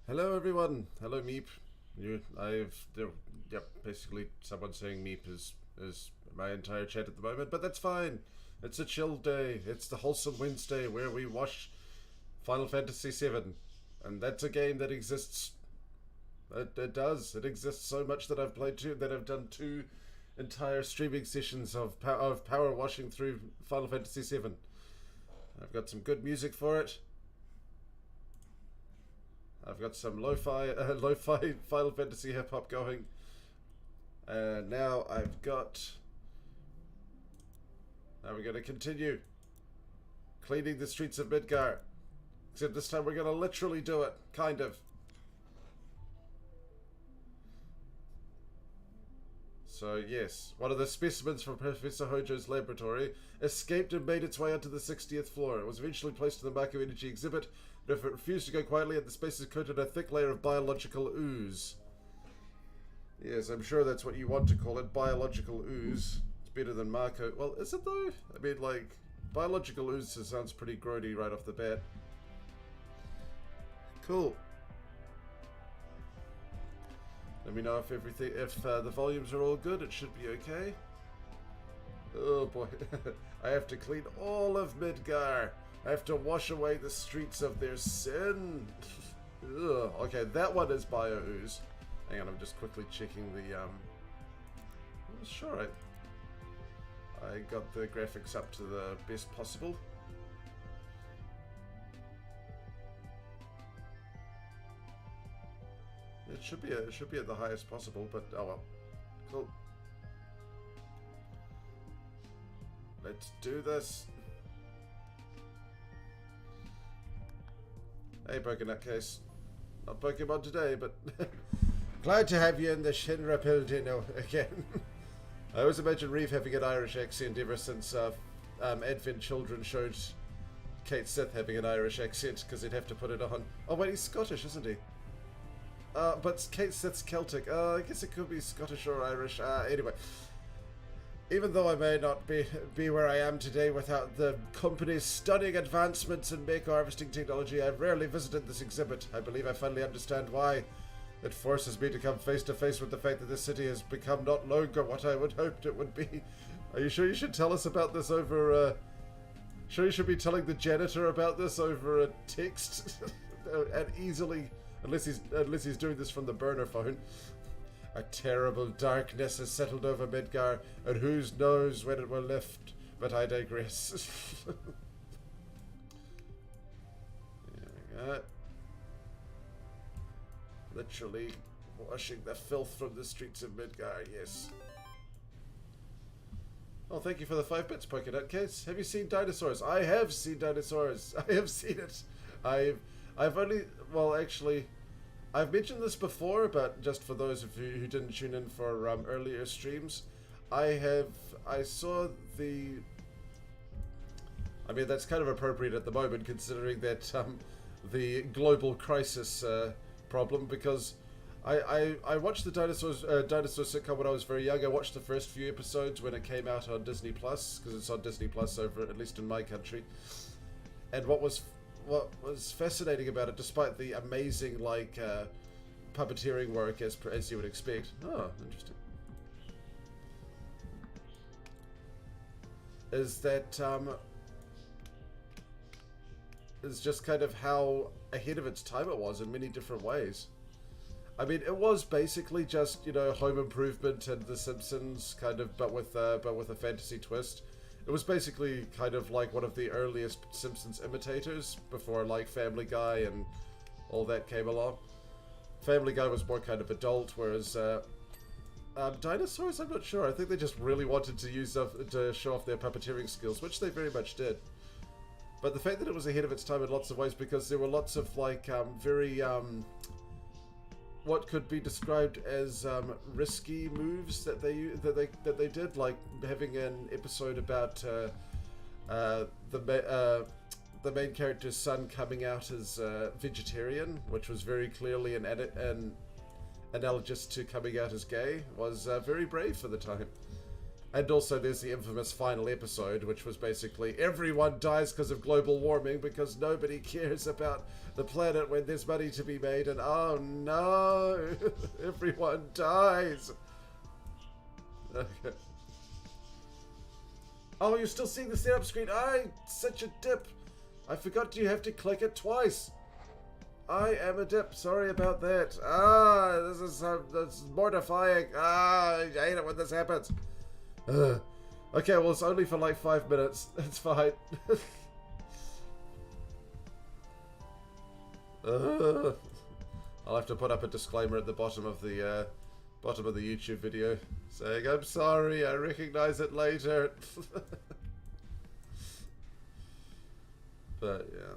Hello everyone. Hello Meep. Basically someone saying Meep is my entire chat at the moment, but that's fine. It's a chill day. It's the Wholesome Wednesday where we watch Final Fantasy VII, and that's a game that exists. It does. It exists so much that I've done two entire streaming sessions of power washing through Final Fantasy VII. I've got some good music for it. I've got some lo-fi Final Fantasy hip hop going, and now we're going to continue cleaning the streets of Midgar. Except this time we're going to literally do it, kind of. So yes, one of the specimens from Professor Hojo's laboratory escaped and made its way onto the 60th floor. It was eventually placed in the Micro Energy exhibit, but if it refused to go quietly, the space is coated in a thick layer of biological ooze. Yes, I'm sure that's what you want to call it, biological ooze. It's better than Marco. Well, is it though? I mean, like, biological ooze sounds pretty grody right off the bat. Cool. Let me know if the volumes are all good. It should be okay. Oh boy, I have to clean all of Midgar. I have to wash away the streets of their sin. Ugh. Okay, that one is bio ooze. Hang on, I'm just quickly checking the sure, I got the graphics up to the best possible. It should be at the highest possible, but oh well. Cool. Let's do this. Hey, Pokemon case. Not Pokemon today, but glad to have you in the Shinra building again. I always imagine Reeve having an Irish accent ever since Advent Children showed Kate Sith having an Irish accent because they'd have to put it on. Oh wait, he's Scottish, isn't he? But Kate Sith's Celtic. I guess it could be Scottish or Irish. Anyway, even though I may not be where I am today without the company's stunning advancements in make harvesting technology, I've rarely visited this exhibit. I believe I finally understand why. It forces me to come face to face with the fact that this city has become not longer what I would hoped it would be. Are you sure you should tell us about this over? Sure you should be telling the janitor about this over a text and easily. Unless he's doing this from the burner phone. A terrible darkness has settled over Midgar, and who knows when it will lift, but I digress. There we go. Literally washing the filth from the streets of Midgar, yes. Oh, thank you for the 5 bits, Pokénut Case. Have you seen Dinosaurs? I have seen Dinosaurs. I have seen it. I've only, well, actually, I've mentioned this before, but just for those of you who didn't tune in for earlier streams, I saw the, I mean, that's kind of appropriate at the moment considering that the global crisis problem, because I watched the dinosaur sitcom when I was very young. I watched the first few episodes when it came out on Disney Plus, because it's on Disney Plus over, at least in my country. And what was fascinating about it, despite the amazing puppeteering work as you would expect. Oh, interesting. Is that is just kind of how ahead of its time it was in many different ways. I mean, it was basically just, you know, Home Improvement and The Simpsons, kind of, but with a fantasy twist. It was basically kind of like one of the earliest Simpsons imitators before like Family Guy and all that came along. Family Guy was more kind of adult, whereas Dinosaurs, I'm not sure. I think they just really wanted to show off their puppeteering skills, which they very much did. But the fact that it was ahead of its time in lots of ways, because there were lots of like very what could be described as risky moves that they did, like having an episode about the main character's son coming out as vegetarian, which was very clearly an analogous to coming out as gay, was very brave for the time. And also there's the infamous final episode, which was basically everyone dies because of global warming because nobody cares about the planet when there's money to be made, and oh no, everyone dies. Okay. Oh, you're still seeing the setup screen? Such a dip. I forgot you have to click it twice. I am a dip. Sorry about that. This is mortifying. I hate it when this happens. Okay, well, it's only for like 5 minutes. It's fine. I'll have to put up a disclaimer at the bottom of the YouTube video saying, I'm sorry, I recognize it later. But yeah.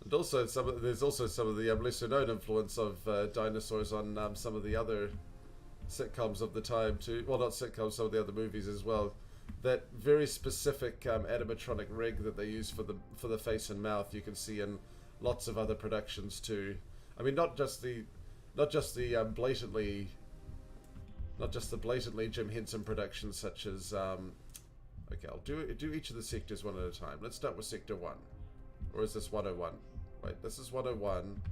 And also there's also some of the lesser known influence of dinosaurs on some of the other sitcoms of the time too. Well, not sitcoms, some of the other movies as well. That very specific animatronic rig that they use for the face and mouth, you can see in lots of other productions too. I mean, not just the blatantly Jim Henson productions such as okay, I'll do each of the sectors one at a time. Let's start with Sector 1. Or is this 101? Wait, this is 101.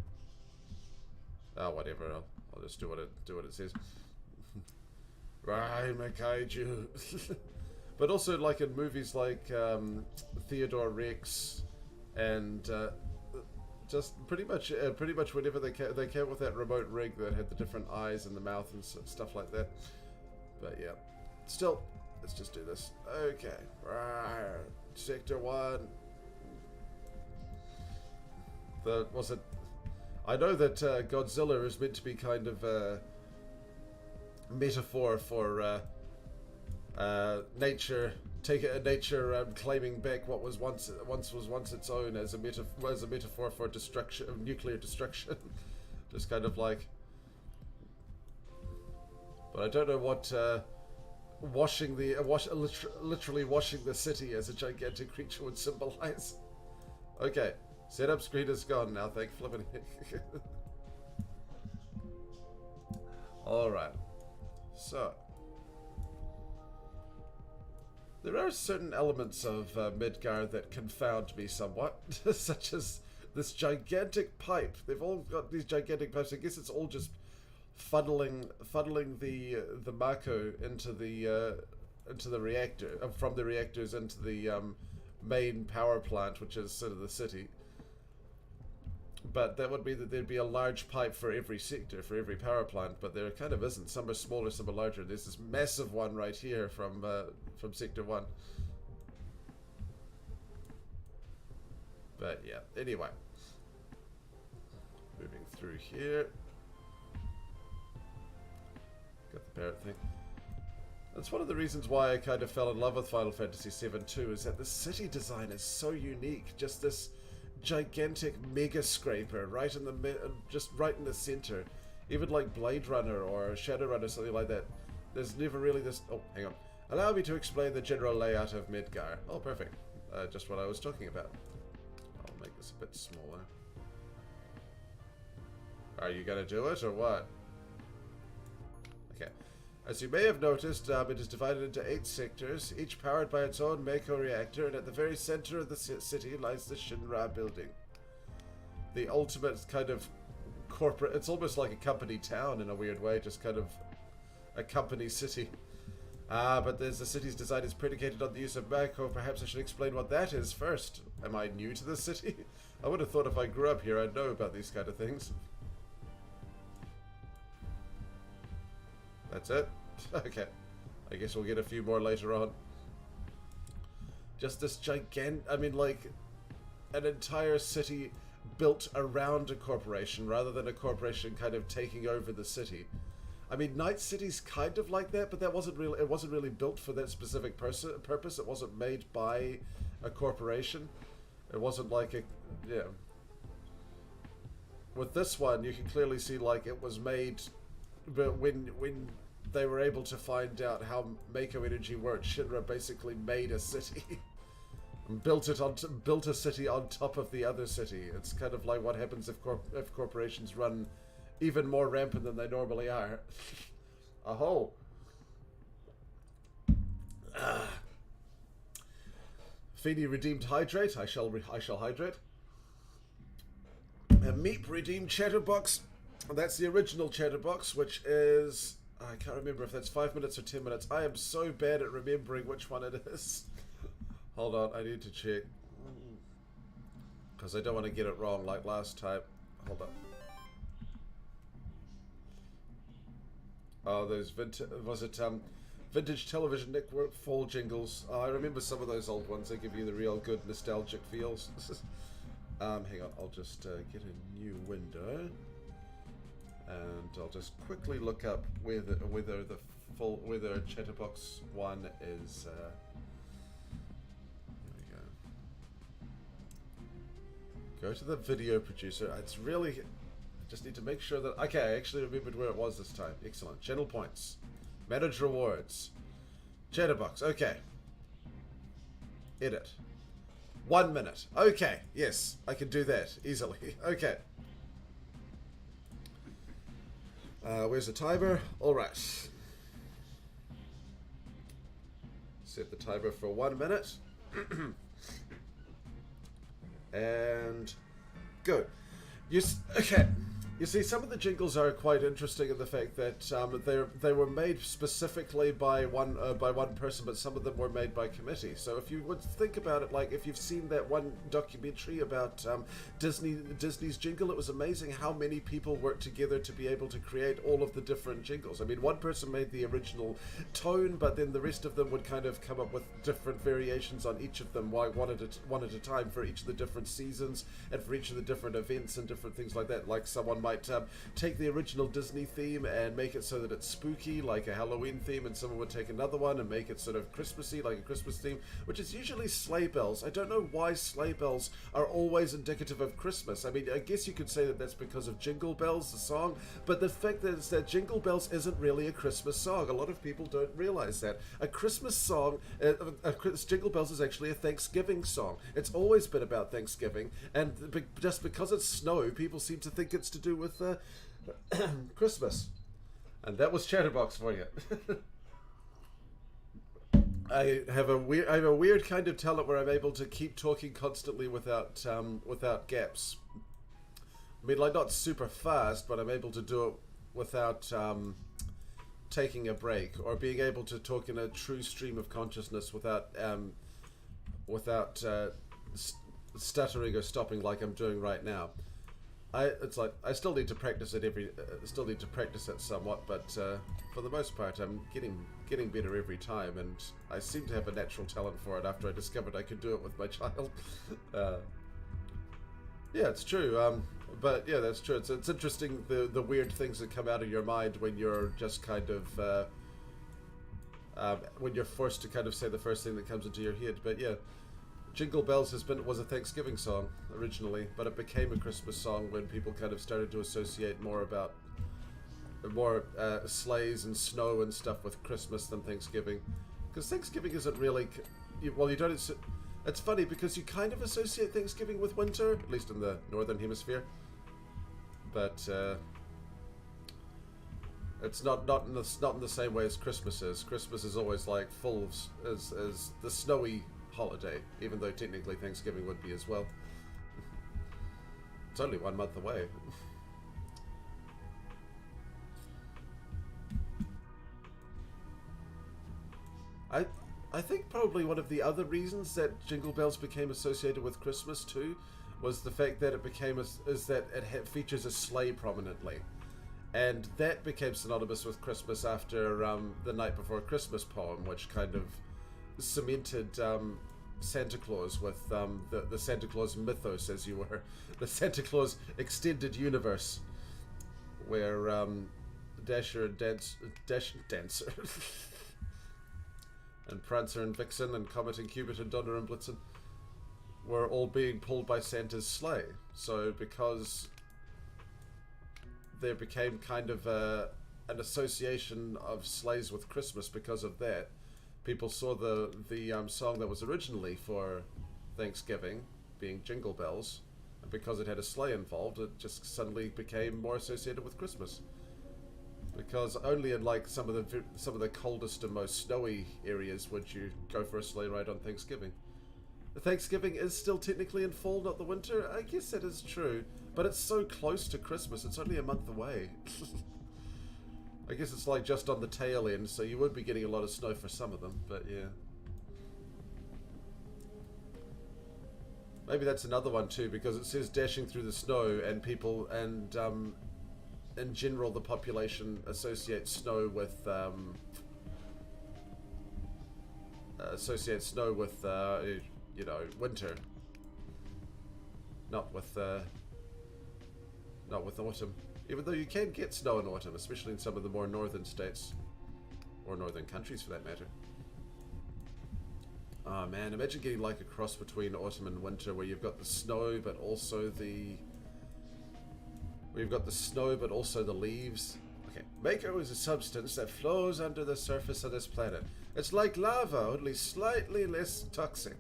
Oh, whatever. I'll just do what it says. Right, Kaiju. But also, like in movies like Theodore Rex, and just pretty much whenever they came with that remote rig that had the different eyes and the mouth and stuff like that. But yeah, still, let's just do this. Okay, right, Sector 1. I know that Godzilla is meant to be kind of a metaphor for nature, claiming back what was once its own as a metaphor for destruction, of nuclear destruction. Just kind of like, but I don't know what literally washing the city as a gigantic creature would symbolize. Okay. Setup screen is gone now, thank flippin' heck. Alright. So. There are certain elements of Midgar that confound me somewhat, such as this gigantic pipe. They've all got these gigantic pipes. I guess it's all just funneling the Mako into the reactor, from the reactors into the main power plant, which is sort of the city. But that would be that there'd be a large pipe for every sector, for every power plant, but there kind of isn't. Some are smaller, some are larger. There's this massive one right here from Sector 1. But yeah, anyway. Moving through here. Got the parrot thing. That's one of the reasons why I kind of fell in love with Final Fantasy VII too, is that the city design is so unique. Just this gigantic mega scraper right in the just right in the center. Even like Blade Runner or Shadowrun or something like that, there's never really this. Oh, hang on. Allow me to explain the general layout of Midgar. Oh, perfect. Just what I was talking about. I'll make this a bit smaller. Are you gonna do it or what? Okay. As you may have noticed, it is divided into 8 sectors, each powered by its own Mako reactor, and at the very center of the city lies the Shinra building. The ultimate kind of corporate, it's almost like a company town in a weird way, just kind of a company city. But the city's design is predicated on the use of Mako. Perhaps I should explain what that is first. Am I new to the city? I would have thought if I grew up here I'd know about these kind of things. That's it? Okay. I guess we'll get a few more later on. Just this I mean, like, an entire city built around a corporation rather than a corporation kind of taking over the city. I mean, Night City's kind of like that, but it wasn't really built for that specific purpose. It wasn't made by a corporation. It wasn't like a, yeah. With this one, you can clearly see like it was made, but when they were able to find out how Mako energy worked, Shinra basically made a city. And built a city on top of the other city. It's kind of like what happens if corporations run even more rampant than they normally are. Oh, Feeny redeemed hydrate. I shall hydrate. Meep redeemed chatterbox. That's the original chatterbox, which is... I can't remember if that's 5 minutes or 10 minutes. I am so bad at remembering which one it is. Hold on, I need to check. Because I don't want to get it wrong like last time. Hold on. Oh, those vintage... Was it, Vintage Television Network fall jingles? Oh, I remember some of those old ones. They give you the real good nostalgic feels. Hang on, I'll just get a new window. And I'll just quickly look up whether Chatterbox 1 is... Here we go. Go to the video producer. It's really... I just need to make sure that... Okay, I actually remembered where it was this time. Excellent. Channel points. Manage rewards. Chatterbox. Okay. Edit. 1 minute. Okay. Yes, I can do that easily. Okay. Where's the timer? Alright. Set the timer for 1 minute. And go. Okay. You see, some of the jingles are quite interesting in the fact that they were made specifically by one person, but some of them were made by committee. So if you would think about it, like if you've seen that one documentary about Disney's jingle, it was amazing how many people worked together to be able to create all of the different jingles. I mean, one person made the original tone, but then the rest of them would kind of come up with different variations on each of them, one at a time for each of the different seasons and for each of the different events and different things like that. Like someone might take the original Disney theme and make it so that it's spooky, like a Halloween theme, and someone would take another one and make it sort of Christmassy, like a Christmas theme, which is usually sleigh bells. I don't know why sleigh bells are always indicative of Christmas. I mean, I guess you could say that that's because of Jingle Bells, the song, but the fact is that Jingle Bells isn't really a Christmas song. A lot of people don't realize that. A Christmas song, Jingle Bells is actually a Thanksgiving song. It's always been about Thanksgiving, and just because it's snow, people seem to think it's to do with Christmas. And that was Chatterbox for you. I have a weird kind of talent where I'm able to keep talking constantly without gaps. I mean, like, not super fast, but I'm able to do it without taking a break, or being able to talk in a true stream of consciousness without stuttering or stopping like I'm doing right now. It's like I still need to practice it somewhat, but for the most part, I'm getting better every time, and I seem to have a natural talent for it after I discovered I could do it with my child. Yeah, it's true. But yeah, that's true. It's interesting the weird things that come out of your mind when you're just kind of when you're forced to kind of say the first thing that comes into your head. But yeah. Jingle Bells was a Thanksgiving song originally, but it became a Christmas song when people kind of started to associate more sleighs and snow and stuff with Christmas than Thanksgiving. Because Thanksgiving isn't really... Well, you don't... It's funny because you kind of associate Thanksgiving with winter, at least in the Northern Hemisphere. But it's not in the same way as Christmas is. Christmas is always like full of... as the snowy holiday, even though technically Thanksgiving would be as well. It's only 1 month away. I think probably one of the other reasons that Jingle Bells became associated with Christmas too was the fact that it features a sleigh prominently, and that became synonymous with Christmas after the Night Before Christmas poem, which kind of cemented Santa Claus with the Santa Claus mythos, as you were, the Santa Claus extended universe, where Dasher and Dancer and Prancer and Vixen and Comet and Cupid and Donner and Blitzen were all being pulled by Santa's sleigh. So because there became kind of an association of sleighs with Christmas because of that, people saw the song that was originally for Thanksgiving, being Jingle Bells, and because it had a sleigh involved, it just suddenly became more associated with Christmas. Because only in like some of the coldest and most snowy areas would you go for a sleigh ride on Thanksgiving. Thanksgiving is still technically in fall, not the winter. I guess that is true, but it's so close to Christmas. It's only a month away. I guess it's like just on the tail end, so you would be getting a lot of snow for some of them, but yeah. Maybe that's another one too, because it says dashing through the snow, and people, and in general the population associates snow with you know, winter, not with autumn. Even though you can get snow in autumn, especially in some of the more northern states, or northern countries for that matter. Oh man, imagine getting like a cross between autumn and winter, where you've got the snow, but also the leaves. Okay, Mako is a substance that flows under the surface of this planet. It's like lava, only slightly less toxic.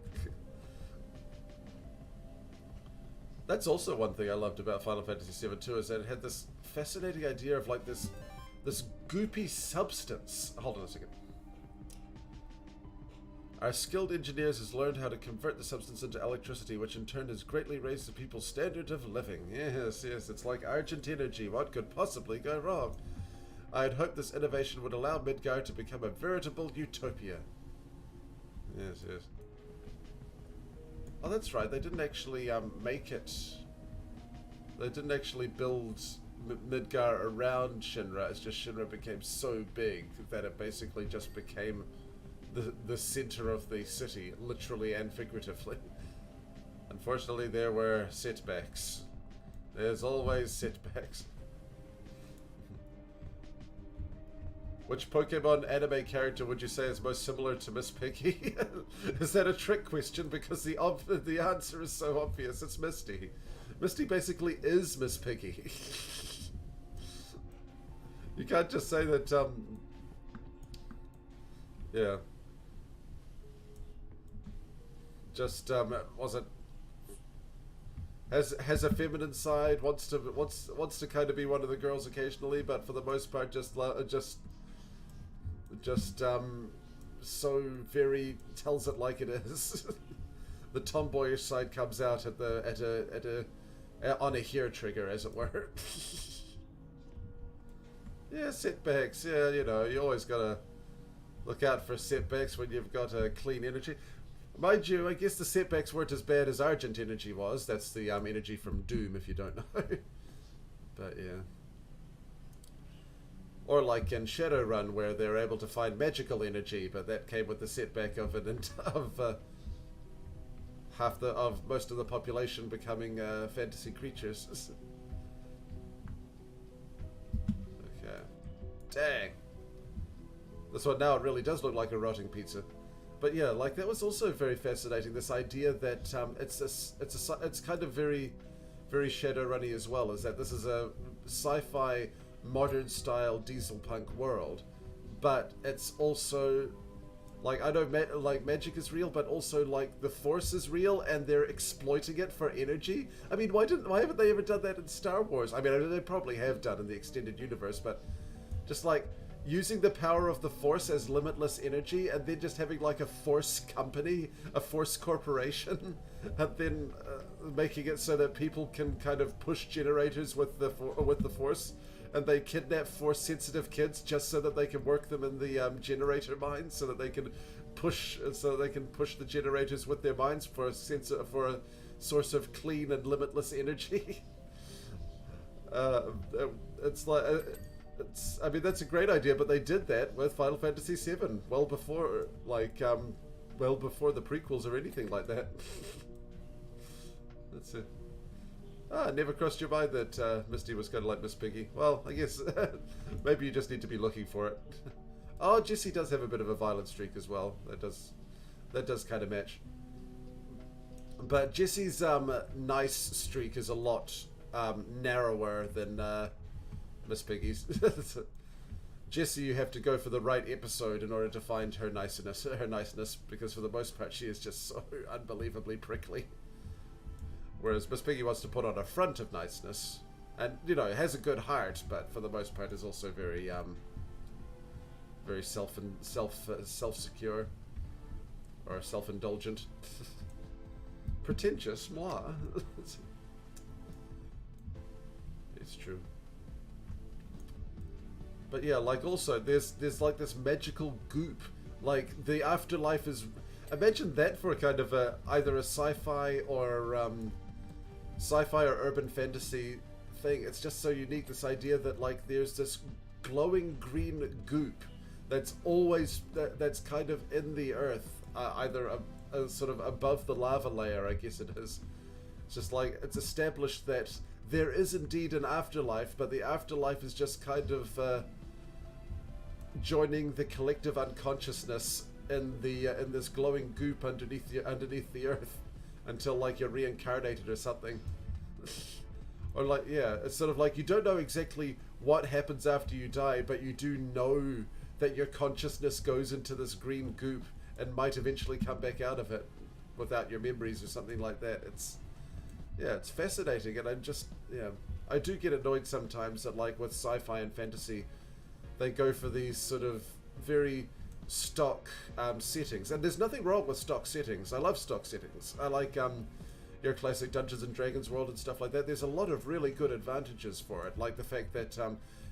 That's also one thing I loved about Final Fantasy VII too, is that it had this fascinating idea of like this goopy substance. Hold on a second. Our skilled engineers has learned how to convert the substance into electricity, which in turn has greatly raised the people's standard of living. Yes, yes, it's like Argent energy. What could possibly go wrong? I had hoped this innovation would allow Midgar to become a veritable utopia. Yes, yes. Oh, that's right. They didn't actually make it. They didn't actually build Midgar around Shinra. It's just Shinra became so big that it basically just became the center of the city, literally and figuratively. Unfortunately, there were setbacks. There's always setbacks. Which Pokemon anime character would you say is most similar to Miss Piggy? Is that a trick question? Because the answer is so obvious. It's Misty. Misty basically is Miss Piggy. You can't just say that, yeah. Just, was it... Has a feminine side, wants to kind of be one of the girls occasionally, but for the most part just so very tells it like it is. The tomboyish side comes out on a hair trigger, as it were. Yeah, setbacks. Yeah, you know, you always gotta look out for setbacks when you've got a clean energy. Mind you, I guess the setbacks weren't as bad as Argent energy was. That's the energy from Doom, if you don't know. But yeah. Or like in Shadowrun, where they're able to find magical energy, but that came with the setback of most of the population becoming fantasy creatures. Okay. Dang. This one now, it really does look like a rotting pizza. But yeah, like that was also very fascinating. This idea that it's kind of very, very Shadowrunny as well. Is that this is a sci-fi modern style diesel punk world, but it's also like, I know like magic is real, but also like the Force is real, and they're exploiting it for energy. I mean, why haven't they ever done that in Star Wars? I mean, I know they probably have done in the extended universe, but just like using the power of the Force as limitless energy, and then just having like a Force company, a Force corporation, and then making it so that people can kind of push generators with the Force. And they kidnap Force-sensitive kids just so that they can work them in the generator mines, so that they can push the generators with their minds for a source of clean and limitless energy. I mean, that's a great idea, but they did that with Final Fantasy VII well before the prequels or anything like that. That's it. Ah, never crossed your mind that Misty was kind of like Miss Piggy. Well, I guess maybe you just need to be looking for it. Oh, Jessie does have a bit of a violent streak as well. That does kind of match. But Jessie's nice streak is a lot narrower than Miss Piggy's. Jessie, you have to go for the right episode in order to find her niceness, because for the most part she is just so unbelievably prickly. Whereas Miss Piggy wants to put on a front of niceness, and you know, has a good heart, but for the most part is also very, very self-secure or self-indulgent. Pretentious, moi. It's true. But yeah, like also there's like this magical goop. Like the afterlife is. Imagine that for a kind of either a sci-fi or urban fantasy thing. It's just so unique. This idea that like there's this glowing green goop that's always that's kind of in the earth, either a sort of above the lava layer, I guess it is. It's just like it's established that there is indeed an afterlife, but the afterlife is just kind of joining the collective unconsciousness in this glowing goop underneath the earth until like you're reincarnated or something. Or like, yeah, it's sort of like you don't know exactly what happens after you die, but you do know that your consciousness goes into this green goop and might eventually come back out of it without your memories or something like that. It's fascinating, and I do get annoyed sometimes that like with sci-fi and fantasy, they go for these sort of very stock settings, and there's nothing wrong with stock settings. I love stock settings. I like your classic Dungeons and Dragons world and stuff like that. There's a lot of really good advantages for it, like the fact that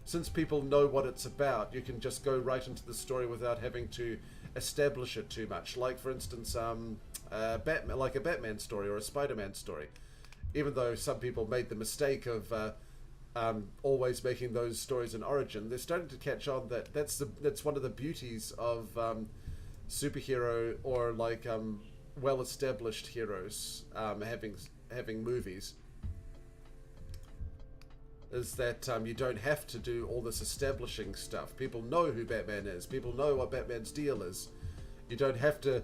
since people know what it's about, you can just go right into the story without having to establish it too much. Like for instance, Batman, like a Batman story or a Spider-Man story. Even though some people made the mistake of always making those stories an origin, they're starting to catch on that that's one of the beauties of superhero or like well-established heroes having movies, is that you don't have to do all this establishing stuff. People know who Batman is. People know what Batman's deal is. You don't have to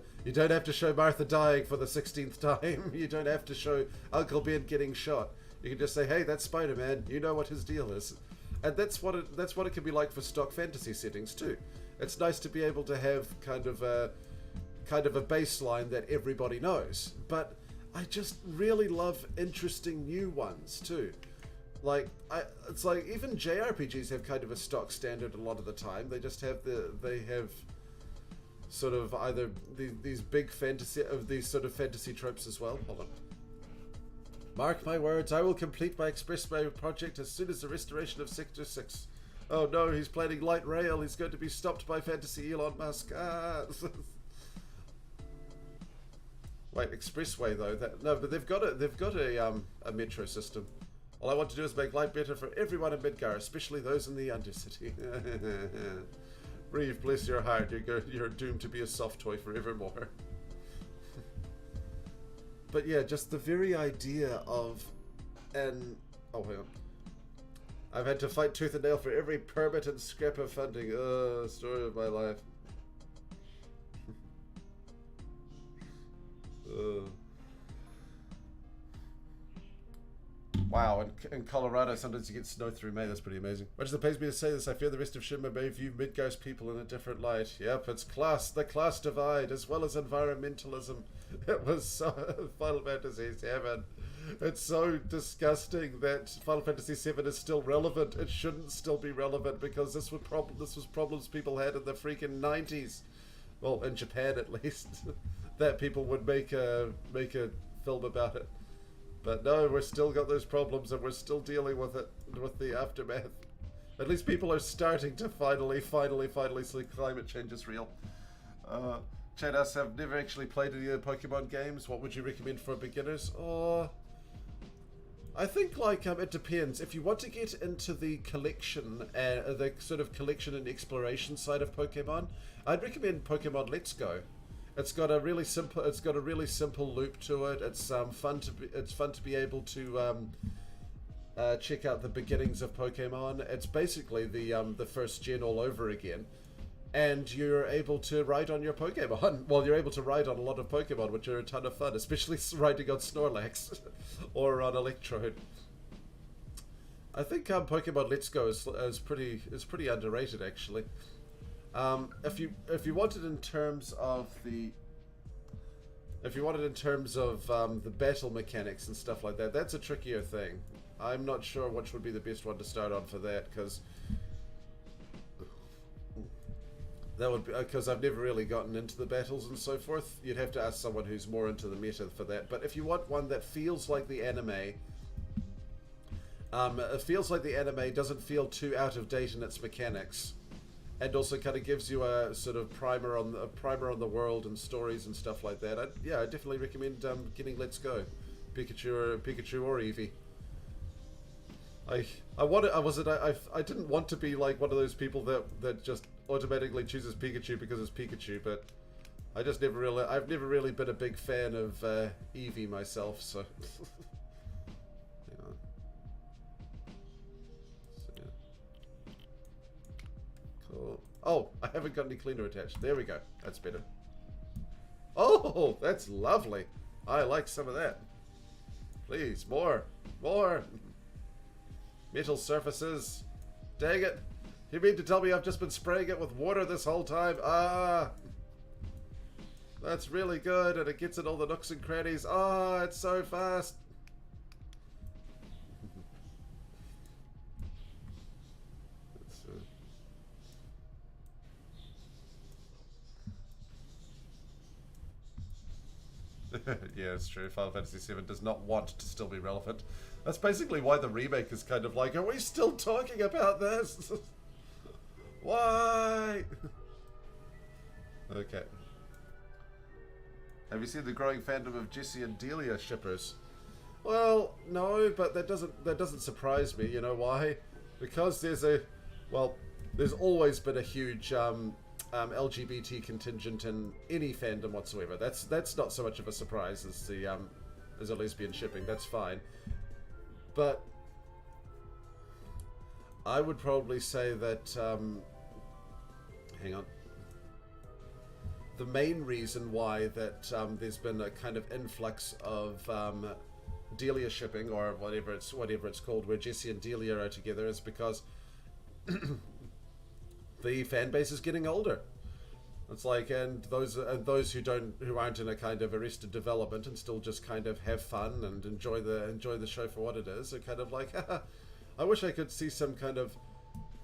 show Martha dying for the 16th time. You don't have to show Uncle Ben getting shot. You can just say, "Hey, that's Spider-Man. You know what his deal is," and that's what it can be like for stock fantasy settings too. It's nice to be able to have kind of a baseline that everybody knows. But I just really love interesting new ones too. Like it's like even JRPGs have kind of a stock standard a lot of the time. They just have sort of either these big fantasy of these sort of fantasy tropes as well. Hold on. Mark my words, I will complete my expressway project as soon as the restoration of Sector 6. Oh no, he's planning light rail. He's going to be stopped by fantasy Elon Musk. Wait, expressway though? No, but they've got a metro system. All I want to do is make life better for everyone in Midgar, especially those in the Undercity. Reeve, bless your heart. You're doomed to be a soft toy forevermore. But yeah, just the very idea of oh, hang on. I've had to fight tooth and nail for every permit and scrap of funding. Story of my life. Wow, in Colorado, sometimes you get snow through May. That's pretty amazing. Much as it pains me to say this, I fear the rest of Shimmer may view Midgar's people in a different light. Yep, it's the class divide, as well as environmentalism. It was so Final Fantasy VII. It's so disgusting that Final Fantasy VII is still relevant. It shouldn't still be relevant because this was problems people had in the freaking 90s. Well, in Japan at least, that people would make a film about it. But no, we're still got those problems and we're still dealing with it, with the aftermath. At least people are starting to finally see climate change is real. Chadas, have never actually played any of the Pokemon games. What would you recommend for beginners? I think like it depends. If you want to get into the collection, the sort of collection and exploration side of Pokemon, I'd recommend Pokemon Let's Go. It's got a really simple loop to it. It's fun to be able to check out the beginnings of Pokemon. It's basically the first gen all over again. And you're able to ride on your Pokemon. Well, you're able to ride on a lot of Pokemon, which are a ton of fun, especially riding on Snorlax or on Electrode. I think Pokemon Let's Go is pretty underrated actually. If you want it in terms of the battle mechanics and stuff like that, that's a trickier thing. I'm not sure which would be the best one to start on for that, because That would be because I've never really gotten into the battles and so forth. You'd have to ask someone who's more into the meta for that. But if you want one that feels like the anime, it feels like the anime, doesn't feel too out of date in its mechanics, and also kind of gives you a sort of primer on the world and stories and stuff like that. I definitely recommend getting Let's Go, Pikachu or Eevee. I didn't want to be like one of those people that just automatically chooses Pikachu because it's Pikachu, but I've never really been a big fan of Eevee myself, so. Hang on. So, yeah. Cool. Oh, I haven't got any cleaner attached. There we go. That's better. Oh, that's lovely. I like some of that. Please, more. Metal surfaces. Dang it. You mean to tell me I've just been spraying it with water this whole time? Ah. That's really good, and it gets in all the nooks and crannies. Ah, it's so fast. Yeah, it's true. Final Fantasy VII does not want to still be relevant. That's basically why the remake is kind of like, are we still talking about this? Why? Okay. Have you seen the growing fandom of Jessie and Delia shippers? Well, no, but that doesn't surprise me. You know why? Because there's always been a huge LGBT contingent in any fandom whatsoever. That's not so much of a surprise as a lesbian shipping. That's fine. But I would probably say that hang on. The main reason why that there's been a kind of influx of Delia shipping, or whatever it's called, where Jessie and Delia are together, is because the fan base is getting older. It's like, and those who aren't in a kind of arrested development and still just kind of have fun and enjoy the show for what it is, are kind of like, I wish I could see some kind of.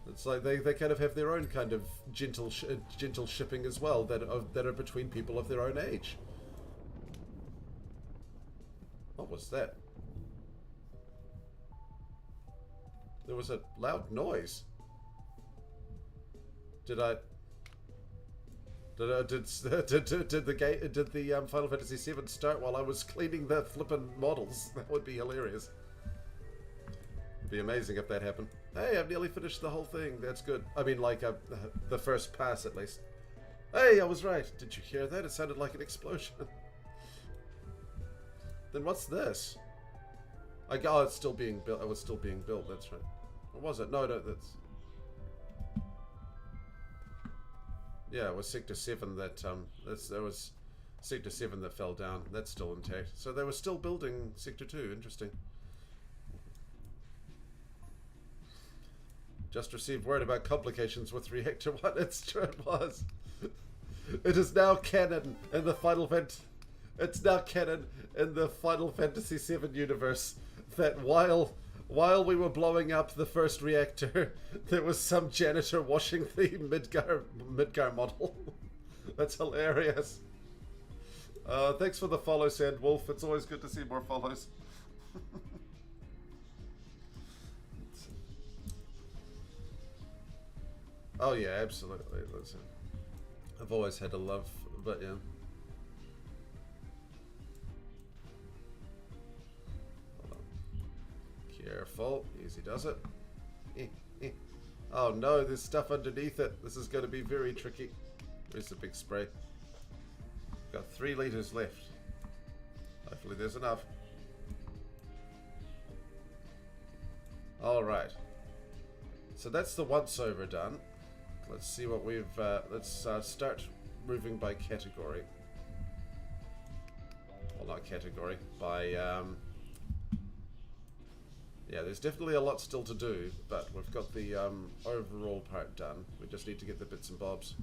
It's like they kind of have their own kind of gentle shipping as well that are between people of their own age. What was that? There was a loud noise. Did the Final Fantasy VII start while I was cleaning the flippin' models? That would be hilarious. It'd be amazing if that happened. Hey, I've nearly finished the whole thing. That's good. I mean, like the first pass at least. Hey, I was right. Did you hear that? It sounded like an explosion. Then what's this? Oh, it's still being built. It was still being built. That's right. Or was it? No, that's. Yeah, it was Sector 7 that there was Sector 7 that fell down. That's still intact. So they were still building Sector 2. Interesting. Just received word about complications with Reactor 1. It's true, it was. It is now canon in the It's now canon in the Final Fantasy VII universe that while we were blowing up the first reactor, there was some janitor washing the Midgar model. That's hilarious. Thanks for the follow, Sandwolf. It's always good to see more follows. Oh yeah, absolutely. Listen, I've always had a love, but yeah. Hold on. Careful, easy does it. Oh no, there's stuff underneath it. This is going to be very tricky. Where's the big spray? Got 3 liters left. Hopefully there's enough. All right. So that's the once over done. Let's see what we've. Let's start moving by category. Well, not category. By. Yeah, there's definitely a lot still to do, but we've got the overall part done. We just need to get the bits and bobs.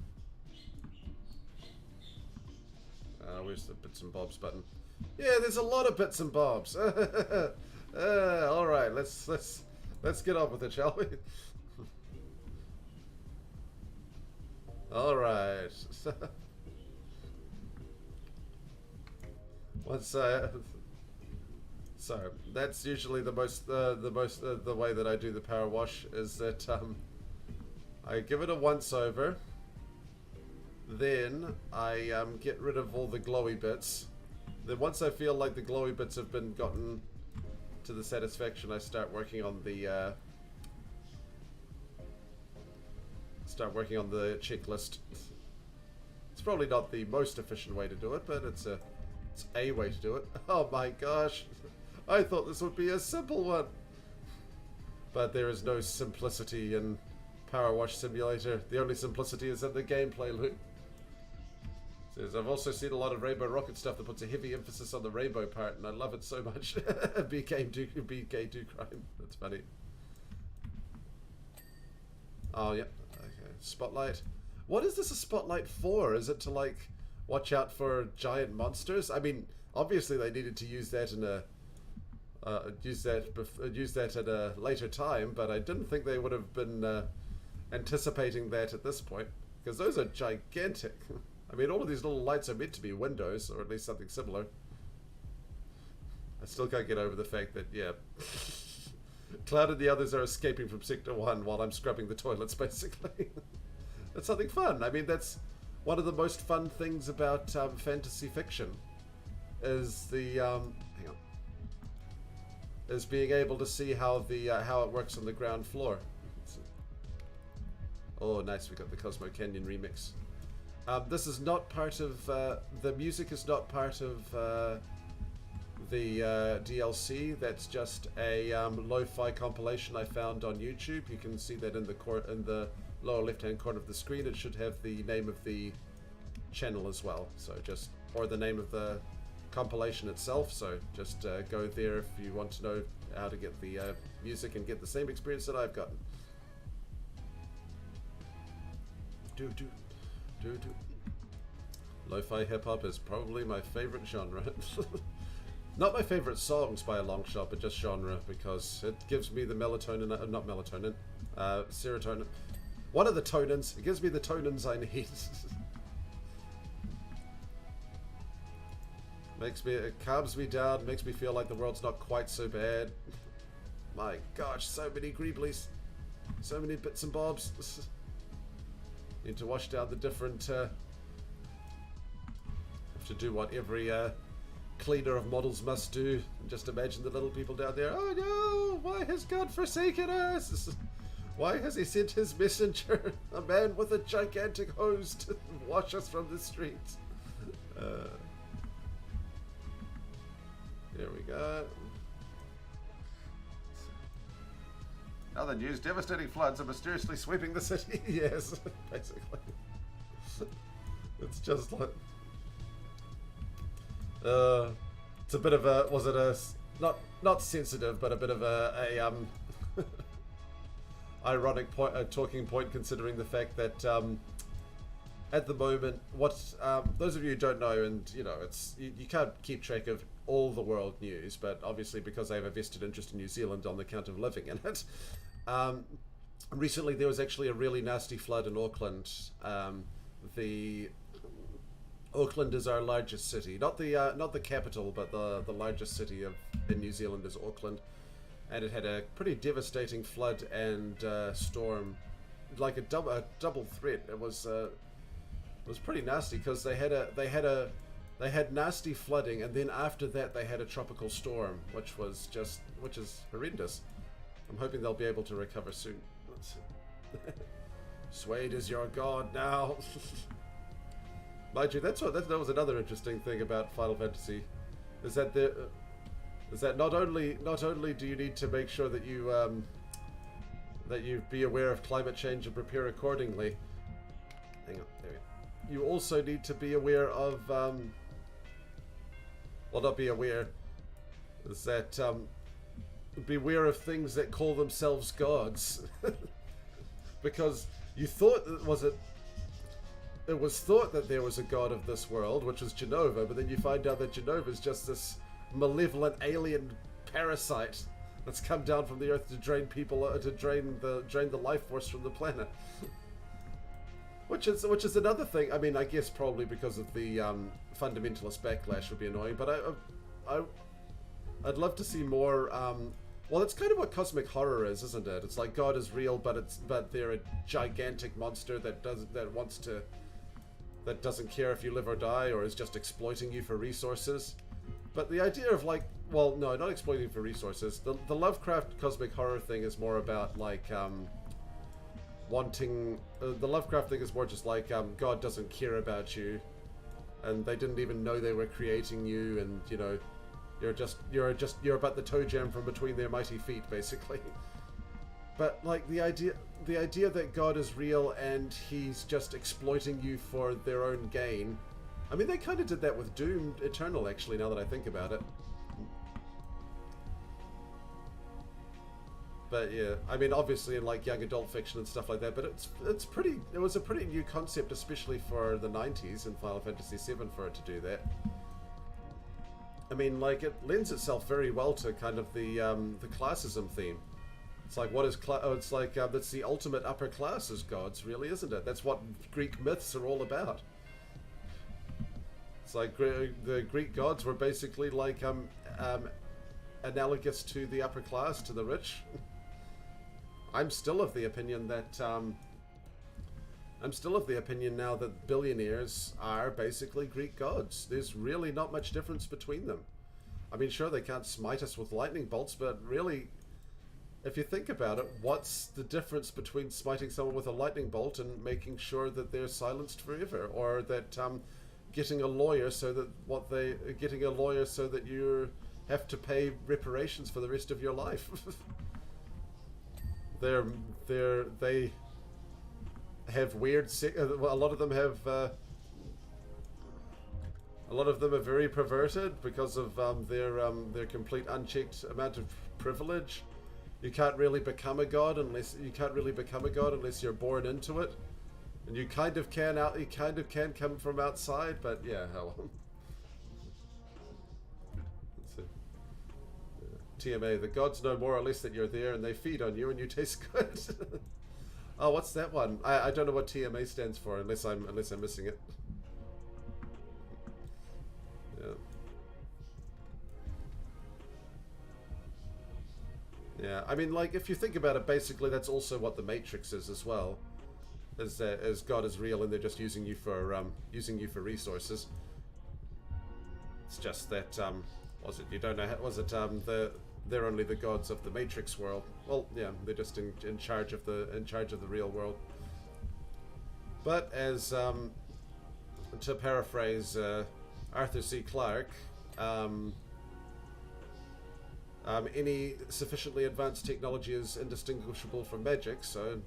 Where's the bits and bobs button? Yeah, there's a lot of bits and bobs. All right, let's get on with it, shall we? All right. Once so that's usually the way that I do the power wash is that I give it a once over, then I get rid of all the glowy bits. Then once I feel like the glowy bits have been gotten to the satisfaction, I start working on the checklist. It's probably not the most efficient way to do it, but it's a way to do it. Oh my gosh, I thought this would be a simple one, but there is no simplicity in Power Wash Simulator. The only simplicity is in the gameplay loop. Says, I've also seen a lot of Rainbow Rocket stuff that puts a heavy emphasis on the rainbow part, and I love it so much. BK do crime. That's funny. Oh, yeah. Okay. Spotlight. What is this a spotlight for? Is it to, like, watch out for giant monsters? I mean, obviously they needed to use that in a... use that at a later time, but I didn't think they would have been anticipating that at this point, because those are gigantic. I mean, all of these little lights are meant to be windows, or at least something similar. I still can't get over the fact that, yeah, Cloud and the others are escaping from Sector 1 while I'm scrubbing the toilets, basically. That's something fun. I mean, that's one of the most fun things about fantasy fiction, is the, hang on, is being able to see how the how it works on the ground floor. Oh, nice! We got the Cosmo Canyon remix. This is not part of the music. Is not part of the DLC. That's just a lo-fi compilation I found on YouTube. You can see that in the lower left-hand corner of the screen. It should have the name of the channel as well. So just or the name of the compilation itself, so just go there if you want to know how to get the music and get the same experience that I've gotten. Lo-fi hip-hop is probably my favorite genre. Not my favorite songs by a long shot, but just genre, because it gives me the melatonin, not melatonin, serotonin. One of the tonins. It gives me the tonins I need. It calms me down, makes me feel like the world's not quite so bad. My gosh, so many greeblies. So many bits and bobs. Need to wash down the different... have to do what every cleaner of models must do. And just imagine the little people down there. Oh no! Why has God forsaken us? Why has he sent his messenger? A man with a gigantic hose to wash us from the streets. There we go. Other news, devastating floods are mysteriously sweeping the city. Yes, basically. It's just like... it's a bit of a... Was it a... Not sensitive, but a bit of a ironic point, talking point, considering the fact that at the moment, those of you who don't know, and you know, it's you can't keep track of all the world news, but obviously because I have a vested interest in New Zealand on the account of living in it, recently there was actually a really nasty flood in Auckland. Auckland is our largest city, not the capital, but the largest city in New Zealand is Auckland, and it had a pretty devastating flood and storm, like a double threat. It was pretty nasty because they had nasty flooding, and then after that they had a tropical storm, which is horrendous. I'm hoping they'll be able to recover soon. Let's see. Suede is your god now. Mind you, that was another interesting thing about Final Fantasy, is that not only do you need to make sure that you be aware of climate change and prepare accordingly. Hang on, there we go. You also need to be aware of, well, not be aware, is that, beware of things that call themselves gods. Because you thought it was thought that there was a god of this world, which was Genova, but then you find out that Genova is just this malevolent alien parasite that's come down from the earth to drain people, to drain the life force from the planet. Which is another thing. I mean, I guess probably because of the fundamentalist backlash would be annoying, but I'd love to see more. Well, it's kind of what cosmic horror is, isn't it? It's like God is real, but they're a gigantic monster that doesn't care if you live or die, or is just exploiting you for resources. But the idea of like, well, no, not exploiting for resources. The Lovecraft cosmic horror thing is more about like wanting. The Lovecraft thing is more just like God doesn't care about you, and they didn't even know they were creating you, and you know, you're about the toe jam from between their mighty feet, basically. But like the idea that God is real and he's just exploiting you for their own gain. I mean, they kind of did that with Doom Eternal, actually, now that I think about it. But yeah, I mean, obviously in like young adult fiction and stuff like that, but it was a pretty new concept, especially for the 90s in Final Fantasy VII, for it to do that. I mean, like, it lends itself very well to kind of the classism theme. It's like, what is it's like that's the ultimate upper class as gods, really, isn't it? That's what Greek myths are all about. It's like the Greek gods were basically like analogous to the upper class, to the rich. I'm still of the opinion that now that billionaires are basically Greek gods. There's really not much difference between them. I mean, sure, they can't smite us with lightning bolts, but really, if you think about it, what's the difference between smiting someone with a lightning bolt and making sure that they're silenced forever, or that getting a lawyer so that you have to pay reparations for the rest of your life? They have weird. A lot of them have. A lot of them are very perverted because of their complete unchecked amount of privilege. You can't really become a god unless you're born into it, and you kind of can come from outside. But yeah, hell. Let's see. TMA: the gods know more or less that you're there, and they feed on you, and you taste good. Oh, what's that one? I don't know what TMA stands for unless I'm missing it. Yeah. Yeah, I mean, like, if you think about it, basically that's also what the Matrix is as well. As God is real and they're just using you for resources. It's just that you don't know, they're only the gods of the Matrix world. Well, yeah, they're just in charge of the real world. But as to paraphrase Arthur C. Clarke, any sufficiently advanced technology is indistinguishable from magic. So,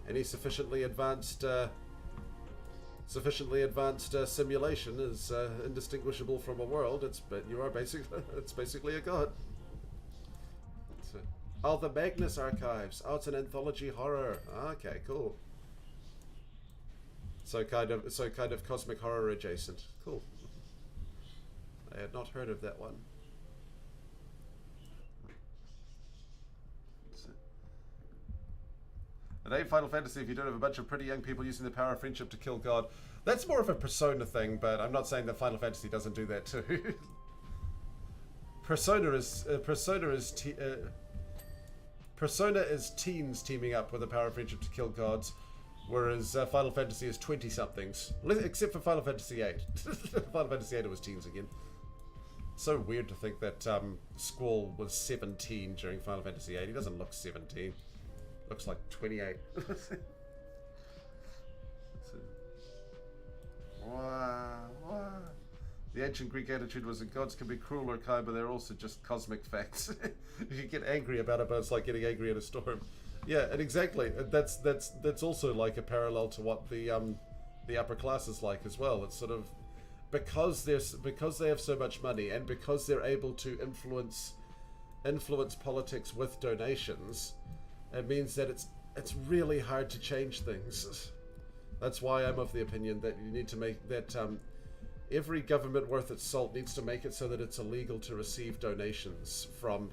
any sufficiently advanced simulation is indistinguishable from a world. It's basically a god. Oh, the Magnus Archives. Oh, it's an anthology horror. Okay, cool. So kind of cosmic horror adjacent. Cool. I had not heard of that one. It ain't Final Fantasy if you don't have a bunch of pretty young people using the power of friendship to kill God. That's more of a Persona thing, but I'm not saying that Final Fantasy doesn't do that too. Persona is teens teaming up with the power of friendship to kill gods, whereas Final Fantasy is 20-somethings. Except for Final Fantasy VIII. Final Fantasy VIII was teens again. So weird to think that Squall was 17 during Final Fantasy VIII. He doesn't look 17. Looks like 28. Wow. The ancient Greek attitude was that gods can be cruel or kind, but they're also just cosmic facts. You get angry about it, but it's like getting angry at a storm. Yeah, and exactly. That's also like a parallel to what the upper class is like as well. It's sort of because they have so much money and because they're able to influence politics with donations. It means that it's really hard to change things. That's why I'm of the opinion that you need to make that every government worth its salt needs to make it so that it's illegal to receive donations from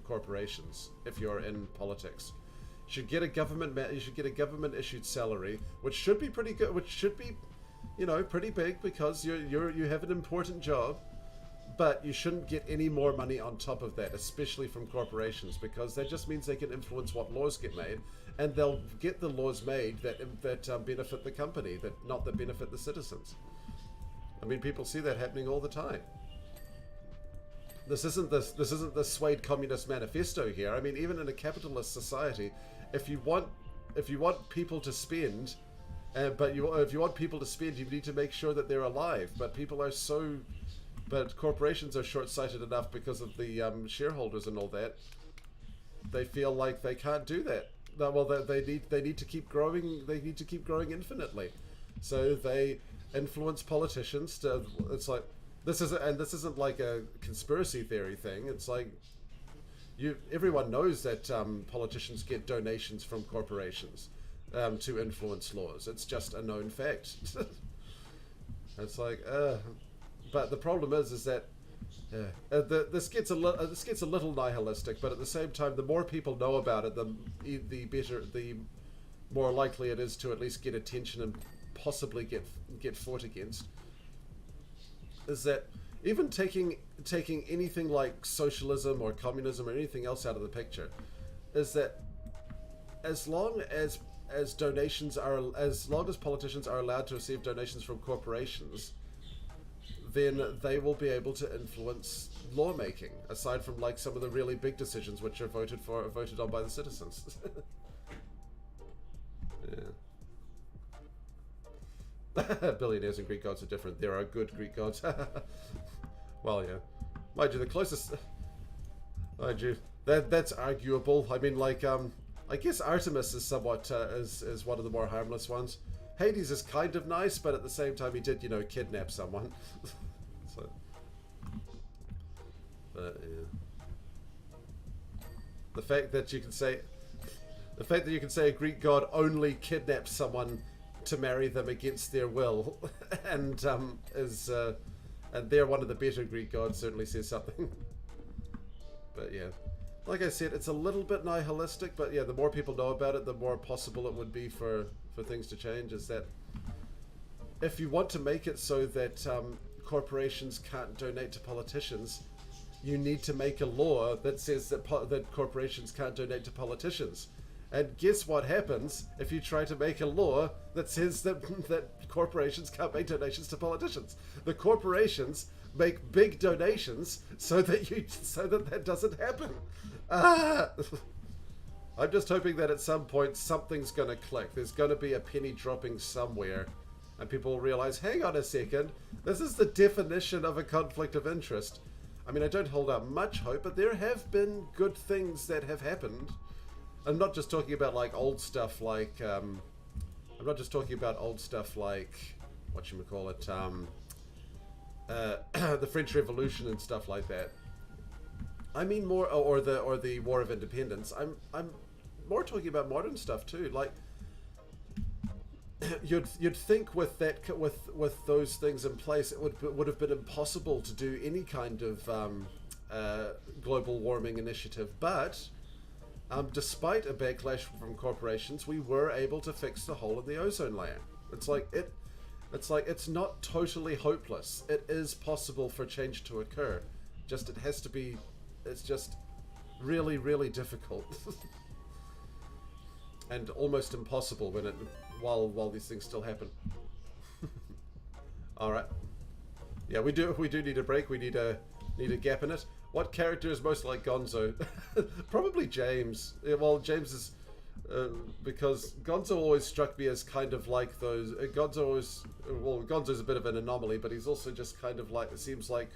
corporations if you're in politics. should get a you should get a government issued salary, which should be pretty good, which should be, you know, pretty big because you have an important job, but you shouldn't get any more money on top of that, especially from corporations, because that just means they can influence what laws get made, and they'll get the laws made that benefit the company, that benefit the citizens. I mean, people see that happening all the time. This isn't the swayed communist manifesto here. I mean, even in a capitalist society, if you want people to spend, if you want people to spend, you need to make sure that they're alive. But corporations are short-sighted enough because of the shareholders and all that. They feel like they can't do that. Well, they need to keep growing. They need to keep growing infinitely. So they influence politicians to. It's like this isn't like a conspiracy theory thing. It's like everyone knows that politicians get donations from corporations to influence laws. It's just a known fact. It's like, but the problem is that this gets a little nihilistic. But at the same time, the more people know about it, the better, the more likely it is to at least get attention and possibly get fought against. Is that even taking anything like socialism or communism or anything else out of the picture, is that as long as politicians are allowed to receive donations from corporations, then they will be able to influence lawmaking, aside from like some of the really big decisions which are voted on by the citizens. Yeah. Billionaires and Greek gods are different. There are good Greek gods. Well, yeah. Mind you, the closest... Mind you, that's arguable. I mean, like, I guess Artemis is somewhat, is one of the more harmless ones. Hades is kind of nice, but at the same time he did, you know, kidnap someone. So... But, yeah. The fact that you can say a Greek god only kidnaps someone to marry them against their will, and and they're one of the better Greek gods, certainly says something. But yeah, like I said, it's a little bit nihilistic, but yeah, the more people know about it, the more possible it would be for things to change. Is that if you want to make it so that corporations can't donate to politicians, you need to make a law that says that corporations can't donate to politicians. And guess what happens if you try to make a law that says that corporations can't make donations to politicians? The corporations make big donations so that doesn't happen. I'm just hoping that at some point something's going to click. There's going to be a penny dropping somewhere, and people will realize, hang on a second, this is the definition of a conflict of interest. I mean, I don't hold out much hope, but there have been good things that have happened. I'm not just talking about like old stuff like whatchamacallit, the French Revolution and stuff like that. I mean more, or the War of Independence. I'm more talking about modern stuff too. Like you'd think with those things in place, it would have been impossible to do any kind of global warming initiative, but despite a backlash from corporations, we were able to fix the hole in the ozone layer. It's not totally hopeless. It is possible for change to occur. Just it has to be. It's just really, really difficult and almost impossible while these things still happen. All right. Yeah, we do need a break. We need a gap in it. What character is most like Gonzo? Probably James. Yeah, well, James is because Gonzo always struck me as kind of like those. Gonzo's a bit of an anomaly, but he's also just kind of like, it seems like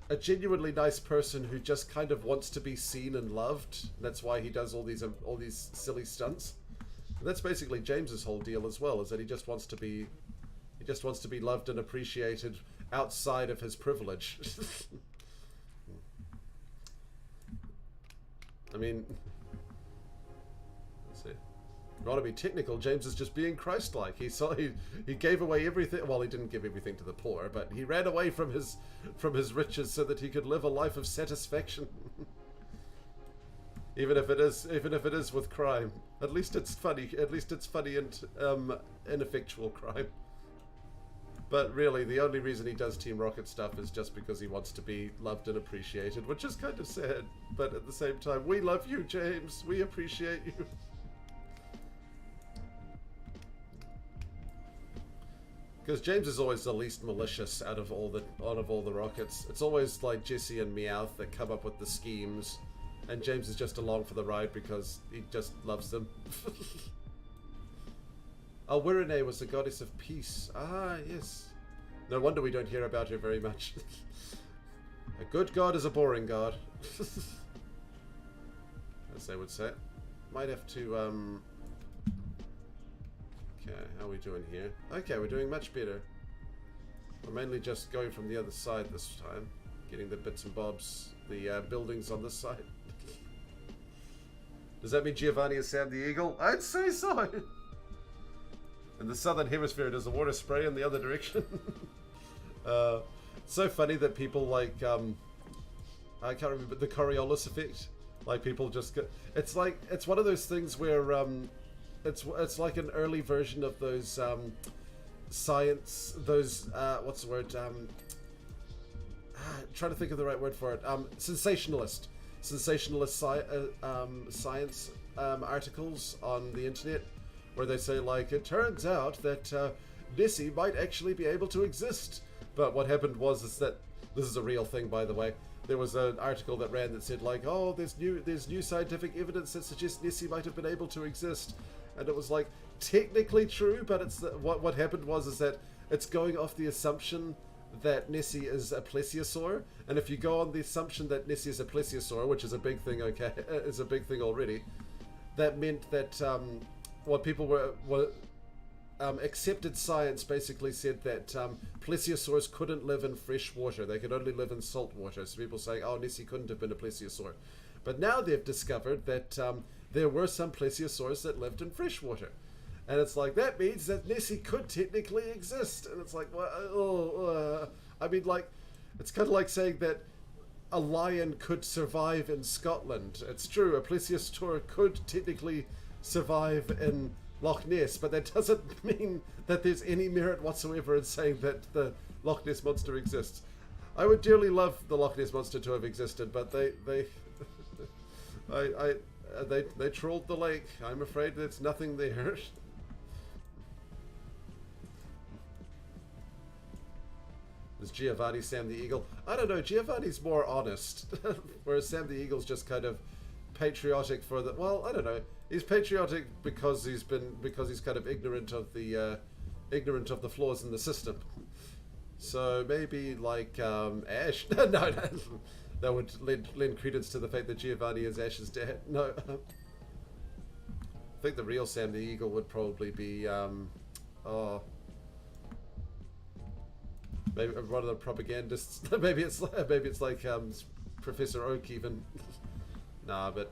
a genuinely nice person who just kind of wants to be seen and loved. That's why he does all these silly stunts. And that's basically James's whole deal as well, is that he just wants to be loved and appreciated outside of his privilege. I mean, let's see. If you want to be technical, James is just being Christ-like. He gave away everything. Well, he didn't give everything to the poor, but he ran away from his riches so that he could live a life of satisfaction, even if it is with crime. At least it's funny. At least it's funny and ineffectual crime. But really, the only reason he does Team Rocket stuff is just because he wants to be loved and appreciated, which is kind of sad. But at the same time, we love you, James. We appreciate you. Because James is always the least malicious out of all the Rockets. It's always like Jesse and Meowth that come up with the schemes, and James is just along for the ride because he just loves them. Oh, Wirine was the goddess of peace. Ah, yes. No wonder we don't hear about her very much. A good god is a boring god. As they would say. Might have to, okay, how are we doing here? Okay, we're doing much better. We're mainly just going from the other side this time. Getting the bits and bobs, the buildings on this side. Does that mean Giovanni is Sam the Eagle? I'd say so! In the southern hemisphere, does the water spray in the other direction? It's so funny that people like, I can't remember, the Coriolis effect. Like people just get, it's like, it's one of those things where, it's like an early version of those, science, those, what's the word, trying to think of the right word for it, sensationalist science, articles on the internet, where they say, like, it turns out that Nessie might actually be able to exist. But what happened was is that, this is a real thing, by the way, there was an article that ran that said, like, oh, there's new scientific evidence that suggests Nessie might have been able to exist. And it was like, technically true, but it's what happened was is that it's going off the assumption that Nessie is a plesiosaur, and if you go on the assumption that Nessie is a plesiosaur, which is a big thing, okay, is a big thing already, that meant that what people were accepted science basically said that plesiosaurs couldn't live in fresh water. They could only live in salt water. So people saying, oh, Nessie couldn't have been a plesiosaur. But now they've discovered that there were some plesiosaurs that lived in fresh water. And it's like, that means that Nessie could technically exist. And it's like, well, I mean, like, it's kind of like saying that a lion could survive in Scotland. It's true, a plesiosaur could technically survive in Loch Ness, but that doesn't mean that there's any merit whatsoever in saying that the Loch Ness Monster exists. I would dearly love the Loch Ness Monster to have existed, but they trolled the lake. I'm afraid there's nothing there. Is Giovanni Sam the Eagle? I don't know, Giovanni's more honest, whereas Sam the Eagle's just kind of patriotic for the, well, I don't know. He's patriotic because he's kind of ignorant of the flaws in the system. So maybe like Ash. No, that would lend credence to the fact that Giovanni is Ash's dad. No, I think the real Sam the Eagle would probably be maybe one of the propagandists. maybe it's like Professor Oak even. Nah, but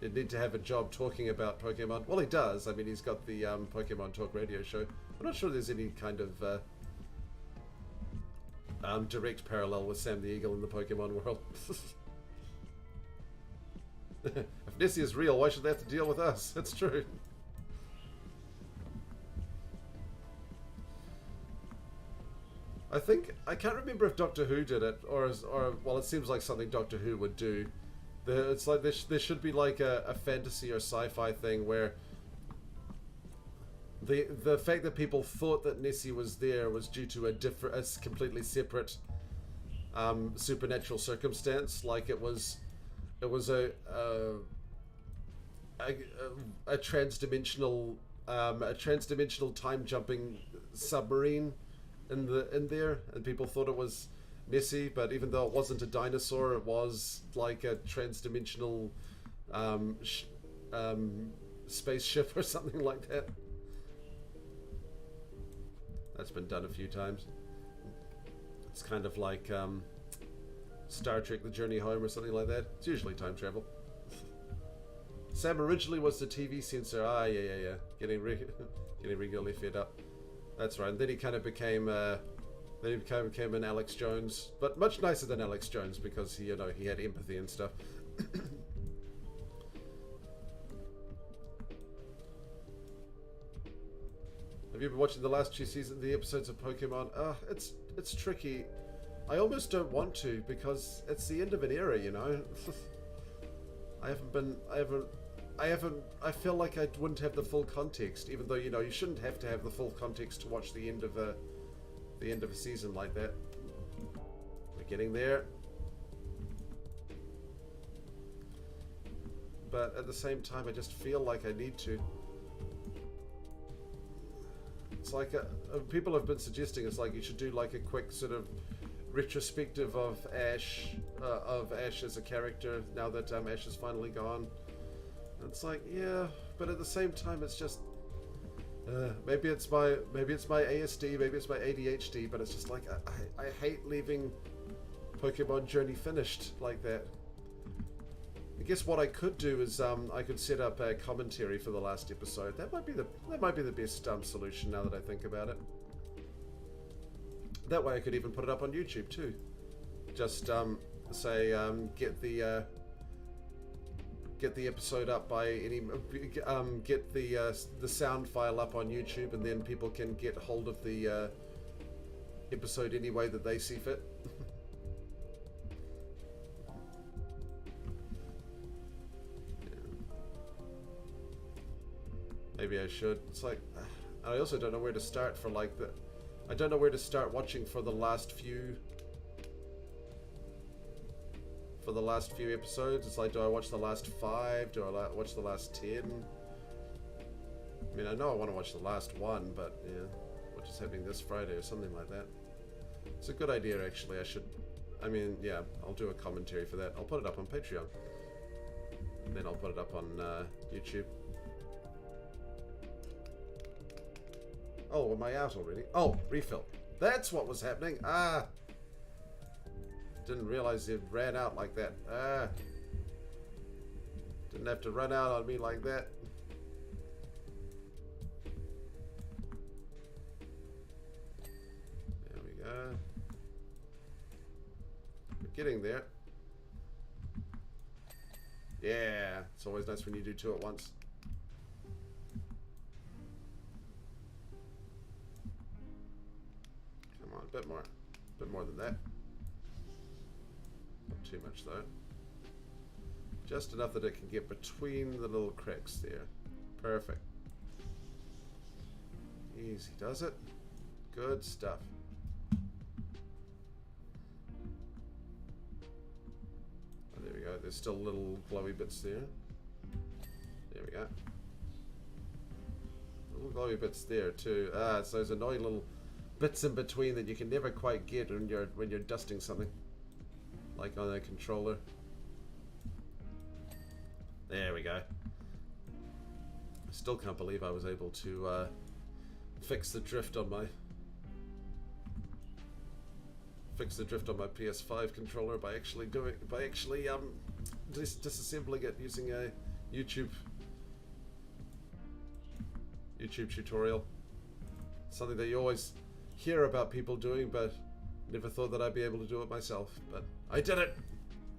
he'd need to have a job talking about Pokemon. Well, he does. I mean, he's got the Pokemon Talk radio show. I'm not sure there's any kind of direct parallel with Sam the Eagle in the Pokemon world. If Nessie is real, why should they have to deal with us? That's true. I can't remember if Doctor Who did it, or well, it seems like something Doctor Who would do. It's like there should be like a fantasy or sci-fi thing where the fact that people thought that Nessie was there was due to a completely separate supernatural circumstance. Like it was a transdimensional time jumping submarine in there, and people thought it was Nessie, but even though it wasn't a dinosaur, it was like a trans-dimensional spaceship or something like that. That's been done a few times. It's kind of like Star Trek The Journey Home or something like that. It's usually time travel. Sam originally was the TV censor. Ah, yeah. Getting regularly fed up. That's right. And then he kind of became became an Alex Jones, but much nicer than Alex Jones because he had empathy and stuff. Have you been watching the last 2 seasons, the episodes of Pokemon? It's tricky. I almost don't want to because it's the end of an era, you know. I feel like I wouldn't have the full context, even though, you know, you shouldn't have to have the full context to watch the end of a season like that. We're getting there. But at the same time, I just feel like I need to. It's like people have been suggesting it's like you should do like a quick sort of retrospective of Ash as a character now that Ash is finally gone. And it's like, yeah, but at the same time, it's just maybe it's my ASD, maybe it's my ADHD, but it's just like I hate leaving Pokemon Journey finished like that. I guess what I could do is I could set up a commentary for the last episode. That might be the best solution now that I think about it. That way I could even put it up on YouTube too. Just say get the episode up by any get the sound file up on YouTube, and then people can get hold of the episode any way that they see fit. Maybe I should. It's like I also don't know where to start for like the. I don't know where to start watching for the last few. For the last few episodes, it's like, do I watch the last 5? Do I watch the last 10? I mean, I know I want to watch the last one, but yeah, which is happening this Friday or something like that. It's a good idea, actually. I mean, yeah, I'll do a commentary for that. I'll put it up on Patreon. And then I'll put it up on YouTube. Oh, am I out already? Oh, refill. That's what was happening. Ah! Didn't realize it ran out like that. Ah! Didn't have to run out on me like that. There we go. We're getting there. Yeah! It's always nice when you do 2 at once. A bit more than that. Not too much though. Just enough that it can get between the little cracks there. Perfect. Easy does it. Good stuff. Oh, there we go. There's still little glowy bits there. There we go. Little glowy bits there too. Ah, it's those annoying little bits in between that you can never quite get when you're dusting something, like on a controller. There we go. I still can't believe I was able to fix the drift on my PS5 controller by actually disassembling it using a YouTube tutorial. Something that you always hear about people doing, but never thought that I'd be able to do it myself. But I did it!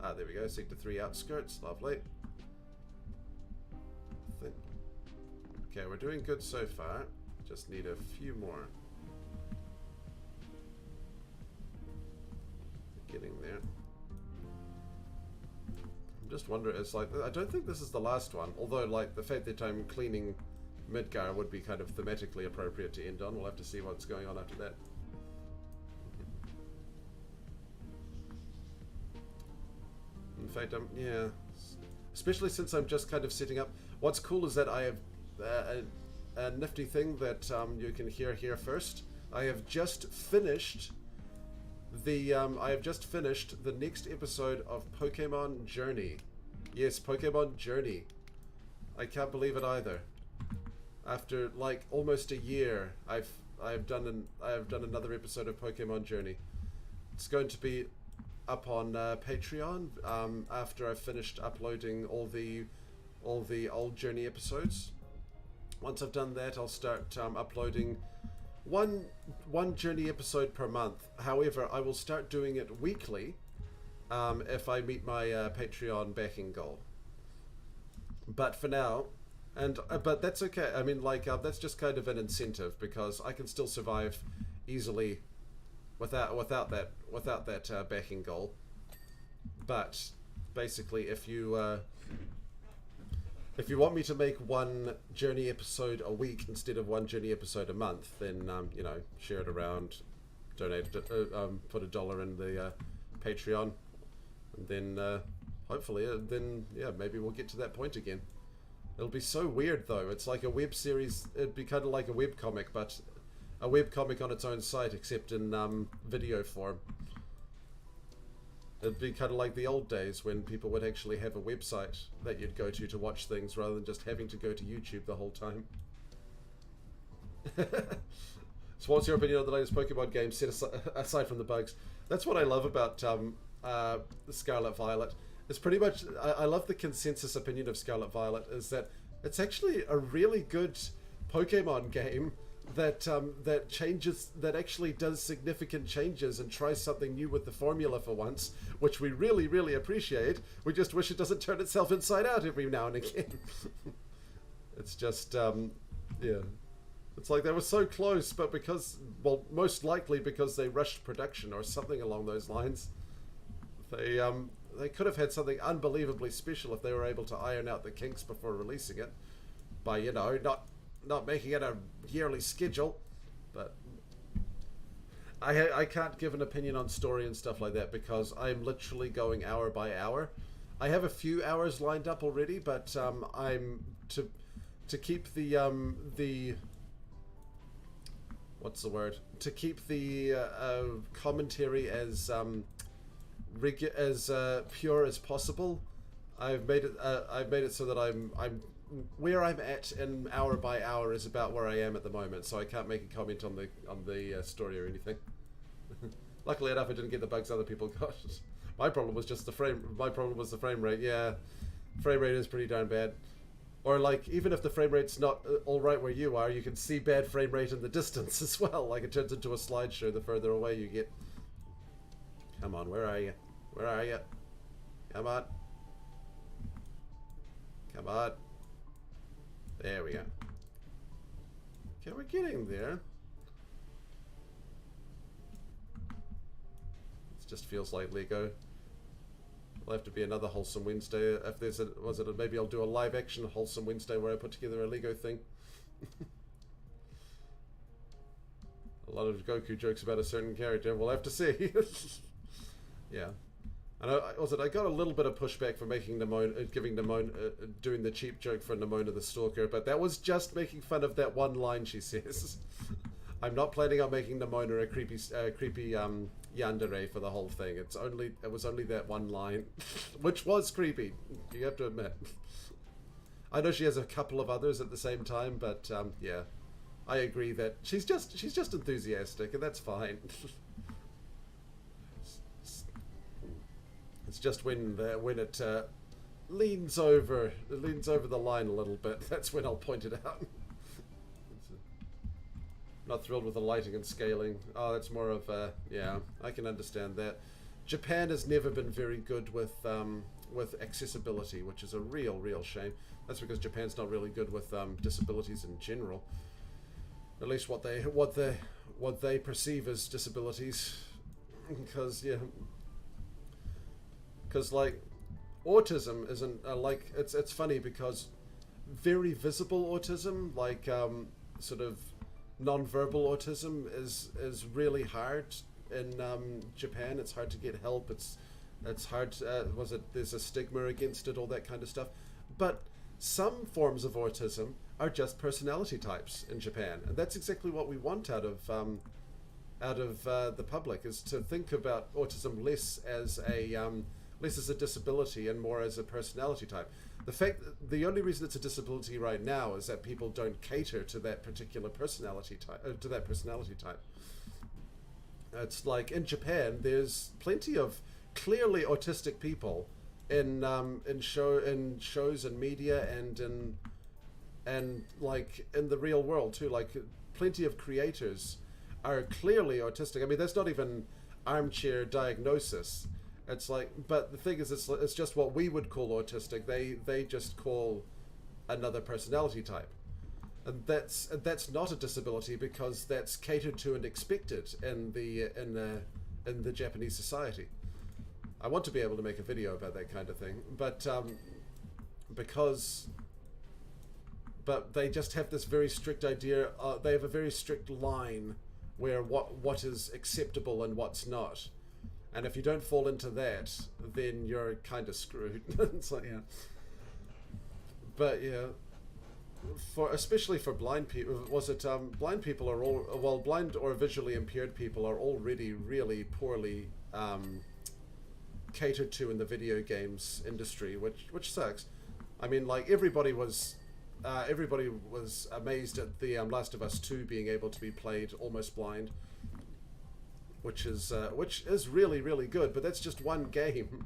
Ah, there we go. Sector 3 outskirts. Lovely. Okay, we're doing good so far. Just need a few more. Getting there. I'm just wondering, it's like, I don't think this is the last one. Although, like, the fact that I'm cleaning Midgar would be kind of thematically appropriate to end on. We'll have to see what's going on after that. In fact, yeah. Especially since I'm just kind of setting up. What's cool is that I have a nifty thing that you can hear here first. I have just finished the next episode of Pokémon Journey. Yes, Pokémon Journey. I can't believe it either. After like almost a year, I've done another episode of Pokémon Journey. It's going to be up on Patreon after I've finished uploading all the old Journey episodes. Once I've done that, I'll start uploading one Journey episode per month. However, I will start doing it weekly if I meet my Patreon backing goal. But for now, And but that's okay. I mean, like that's just kind of an incentive because I can still survive easily without that backing goal. But basically, if you want me to make one journey episode a week instead of one journey episode a month, then you know, share it around, donate, put $1 in the Patreon, and then hopefully, then yeah, maybe we'll get to that point again. It'll be so weird though. It's like a web series. It'd be kind of like a web comic, but a web comic on its own site, except in video form. It'd be kind of like the old days when people would actually have a website that you'd go to watch things rather than just having to go to YouTube the whole time. So what's your opinion on the latest Pokemon game set aside from the bugs? That's what I love about Scarlet Violet. It's pretty much, I love the consensus opinion of Scarlet Violet is that it's actually a really good Pokemon game that that actually does significant changes and tries something new with the formula for once, which we really, really appreciate. We just wish it doesn't turn itself inside out every now and again. It's just, yeah. It's like they were so close, but because, well, most likely because they rushed production or something along those lines. They could have had something unbelievably special if they were able to iron out the kinks before releasing it by, you know, not making it a yearly schedule. But I can't give an opinion on story and stuff like that because I'm literally going hour by hour. I have a few hours lined up already, but I'm to keep the what's the word? To keep the commentary as pure as possible. I've made it so that I'm where I'm at in hour by hour is about where I am at the moment, so I can't make a comment on the story or anything. Luckily enough, I didn't get the bugs other people got. My problem was just the frame. My problem was the frame rate. Yeah, frame rate is pretty darn bad. Or like, even if the frame rate's not all right where you are, you can see bad frame rate in the distance as well. Like it turns into a slideshow the further away you get. Come on, where are you? Where are you? Come on. Come on. There we go. Okay, we're getting there. It just feels like Lego. It'll have to be another Wholesome Wednesday. If there's a, maybe I'll do a live action Wholesome Wednesday where I put together a Lego thing. A lot of Goku jokes about a certain character. We'll have to see. Yeah. And I got a little bit of pushback for making doing the cheap joke for Nimona the Stalker, but that was just making fun of that one line she says. I'm not planning on making Nimona a creepy yandere for the whole thing. It was only that one line, which was creepy. You have to admit. I know she has a couple of others at the same time, but yeah, I agree that she's just enthusiastic, and that's fine. It's just when it leans over the line a little bit. That's when I'll point it out. Not thrilled with the lighting and scaling. Oh, that's more of yeah, I can understand that. Japan has never been very good with accessibility, which is a real shame. That's because Japan's not really good with disabilities in general. At least what they perceive as disabilities, because yeah. Because like autism isn't like it's funny because very visible autism, like sort of non-verbal autism, is really hard in Japan. It's hard to get help. It's hard. There's a stigma against it, all that kind of stuff. But some forms of autism are just personality types in Japan, and that's exactly what we want out of the public, is to think about autism less as a disability and more as a personality type. The only reason it's a disability right now is that people don't cater to that particular personality type. It's like in Japan, there's plenty of clearly autistic people in shows and media and like in the real world too. Like plenty of creators are clearly autistic. I mean, that's not even armchair diagnosis. It's like, but the thing is, it's just what we would call autistic. They just call another personality type. And that's not a disability because that's catered to and expected in the Japanese society. I want to be able to make a video about that kind of thing, but they just have this very strict idea. They have a very strict line where what is acceptable and what's not, and if you don't fall into that, then you're kind of screwed. It's like, yeah. But yeah. Especially for blind people, blind people are all, blind or visually impaired people are already really poorly catered to in the video games industry, which sucks. I mean, like everybody was amazed at the Last of Us 2 being able to be played almost blind, which is really, really good. But that's just one game.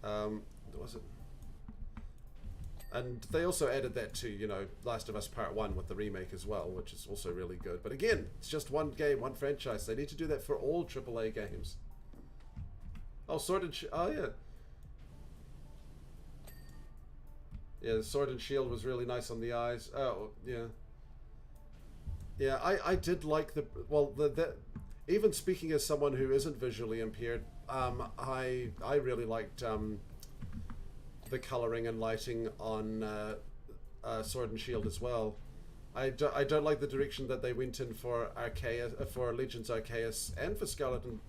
Was it? And they also added that to, you know, Last of Us Part 1 with the remake as well, which is also really good. But again, it's just one game, one franchise. They need to do that for all AAA games. Oh, oh yeah. Yeah, Sword and Shield was really nice on the eyes. Oh, yeah. Yeah, I did like even speaking as someone who isn't visually impaired, I really liked the coloring and lighting on Sword and Shield as well. I don't like the direction that they went in for for Legends Arceus and for Scarlet and...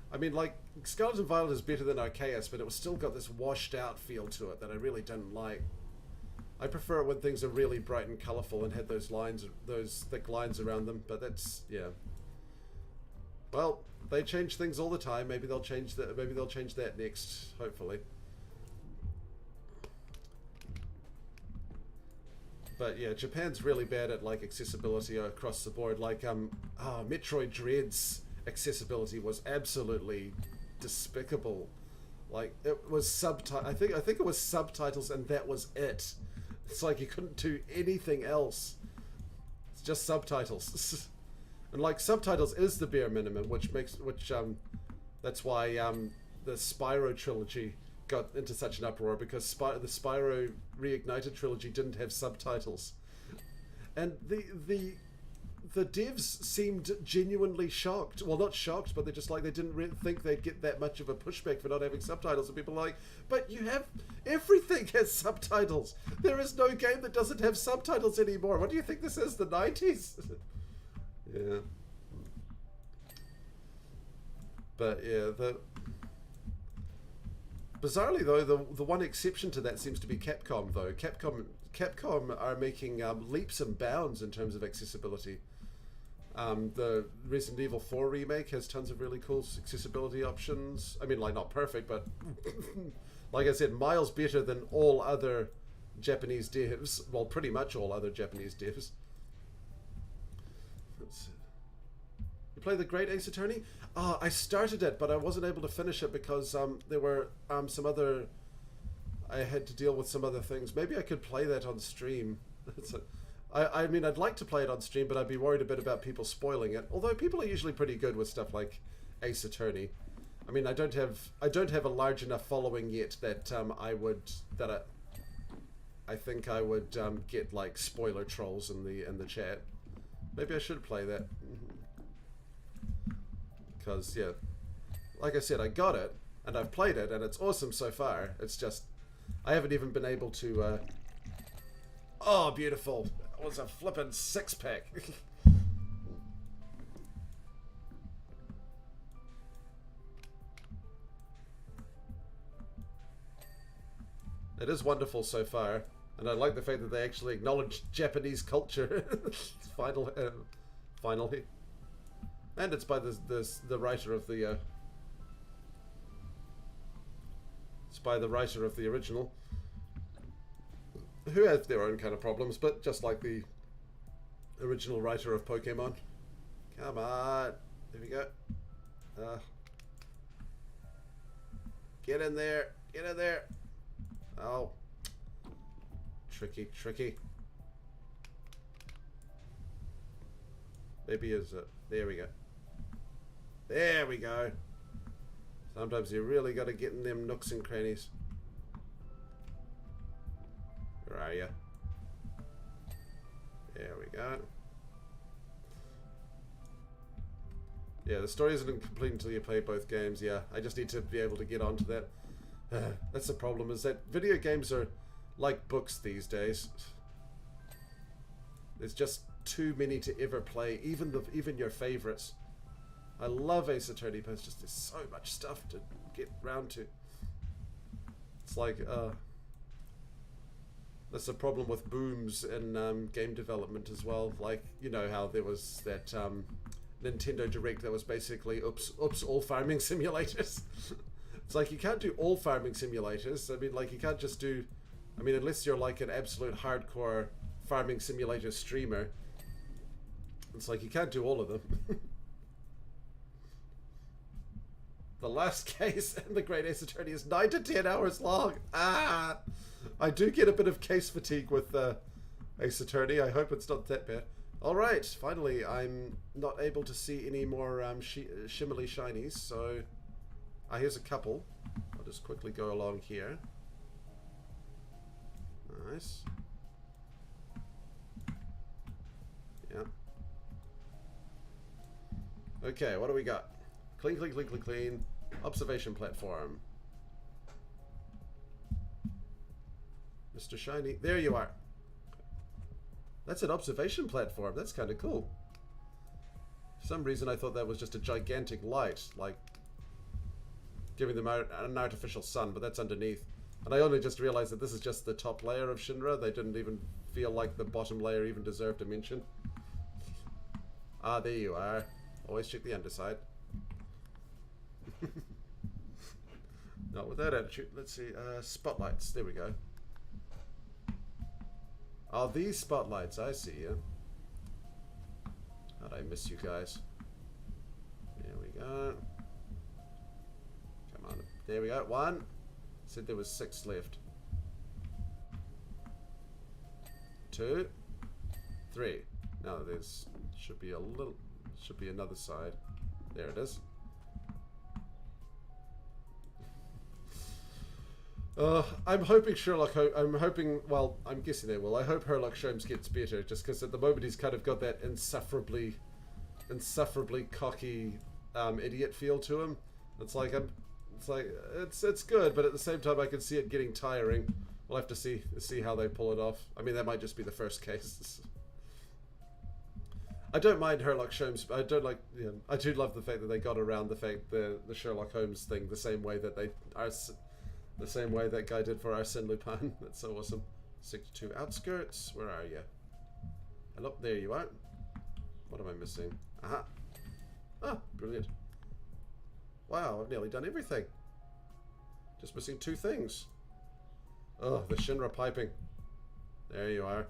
I mean, like, Scarlet and Violet is better than Arceus, but it was still got this washed out feel to it that I really didn't like. I prefer it when things are really bright and colourful and had those thick lines around them, but that's, yeah. Well, they change things all the time. Maybe they'll change that. Maybe they'll change that next. Hopefully. But yeah, Japan's really bad at like accessibility across the board. Like Metroid Dread's accessibility was absolutely despicable. Like it was I think it was subtitles, and that was it. It's like you couldn't do anything else. It's just subtitles. And like subtitles is the bare minimum, that's why the Spyro trilogy got into such an uproar, because the Spyro Reignited trilogy didn't have subtitles, and the devs seemed genuinely shocked. Well, not shocked, but they're just like, they didn't think they'd get that much of a pushback for not having subtitles. And people are like, but you have, everything has subtitles. There is no game that doesn't have subtitles anymore. What do you think this is, the 90s? Yeah. But yeah, bizarrely though, the one exception to that seems to be Capcom though. Capcom are making leaps and bounds in terms of accessibility. The Resident Evil 4 remake has tons of really cool accessibility options. I mean, like, not perfect, but like I said, miles better than all other Japanese devs. Well, pretty much all other Japanese devs. You play the Great Ace Attorney? I started it, but I wasn't able to finish it because there were I had to deal with some other things. Maybe I could play that on stream. I mean, I'd like to play it on stream, but I'd be worried a bit about people spoiling it. Although people are usually pretty good with stuff like Ace Attorney. I mean, I don't have a large enough following yet that I think I would get like spoiler trolls in the chat. Maybe I should play that. Because, yeah, like I said, I got it, and I've played it, and it's awesome so far. It's just, I haven't even been able to, oh, beautiful. It was a flippin' six-pack. It is wonderful so far, and I like the fact that they actually acknowledge Japanese culture. Finally. And it's by the writer of the it's by the writer of the original, who have their own kind of problems, but just like the original writer of Pokémon. Come on, there we go. Get in there, get in there. Oh, tricky, tricky. Maybe is it? There we go. There we go. Sometimes you really gotta get in them nooks and crannies. Where are you? There we go. Yeah, the story isn't complete until you play both games. Yeah, I just need to be able to get onto that. That's the problem, is that video games are like books these days. There's just too many to ever play, even your favorites. I love Ace Attorney, but it's just there's so much stuff to get round to. It's like, that's the problem with booms in game development as well. Like, you know how there was that Nintendo Direct that was basically, oops, all farming simulators. It's like, you can't do all farming simulators. I mean, like, you can't just do, I mean, unless you're like an absolute hardcore farming simulator streamer. It's like, you can't do all of them. The last case in the Great Ace Attorney is 9 to 10 hours long. Ah! I do get a bit of case fatigue with Ace Attorney. I hope it's not that bad. Alright, finally, I'm not able to see any more shimmerly shinies, so... here's a couple. I'll just quickly go along here. Nice. Yeah. Okay, what do we got? Clean, clean, clean, clean, clean. Observation platform. Mr. Shiny. There you are. That's an observation platform. That's kind of cool. For some reason I thought that was just a gigantic light, like giving them an artificial sun, but that's underneath. And I only just realized that this is just the top layer of Shinra. They didn't even feel like the bottom layer even deserved a mention. Ah, there you are. Always check the underside. Not with that attitude. Let's see. Spotlights. There we go. Oh, these spotlights. I see you. How'd I miss you guys? There we go. Come on. There we go. 1. Said there was 6 left. 2. 3. Now there's should be another side. There it is. I'm hoping well, I'm guessing they will. I hope Sherlock Holmes gets better, just because at the moment he's kind of got that insufferably cocky idiot feel to him. It's good, but at the same time I can see it getting tiring. We'll have to see how they pull it off. I mean, that might just be the first case. I don't mind Sherlock Holmes. I don't like. You know, I do love the fact that they got around the fact the Sherlock Holmes thing the same way that the same way that guy did for Arsène Lupin. That's so awesome. 62 outskirts. Where are you? Hello, there you are. What am I missing? Aha. Ah, brilliant. Wow, I've nearly done everything. Just missing 2 things. Oh, the Shinra piping. There you are.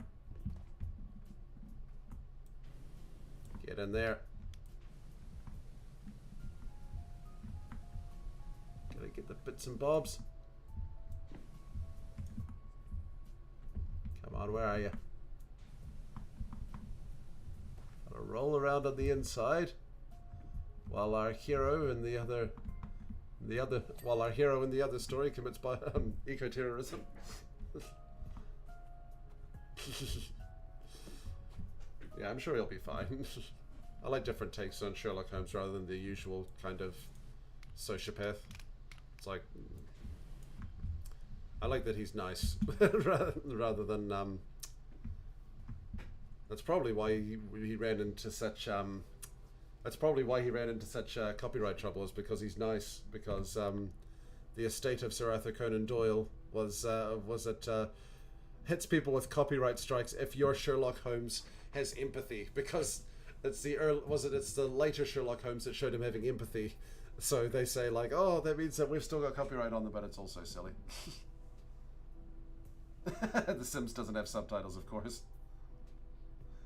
Get in there. Gotta get the bits and bobs. Come on, where are you? Gotta roll around on the inside while our hero in the other story commits by eco-terrorism. Yeah, I'm sure he'll be fine. I like different takes on Sherlock Holmes rather than the usual kind of sociopath. It's like, I like that he's nice rather than that's probably why he ran into such copyright trouble, is because he's nice. Because the estate of Sir Arthur Conan Doyle was hits people with copyright strikes if your Sherlock Holmes has empathy, because it's the later Sherlock Holmes that showed him having empathy. So they say, like, oh, that means that we've still got copyright on them, but it's also silly. The Sims doesn't have subtitles, of course.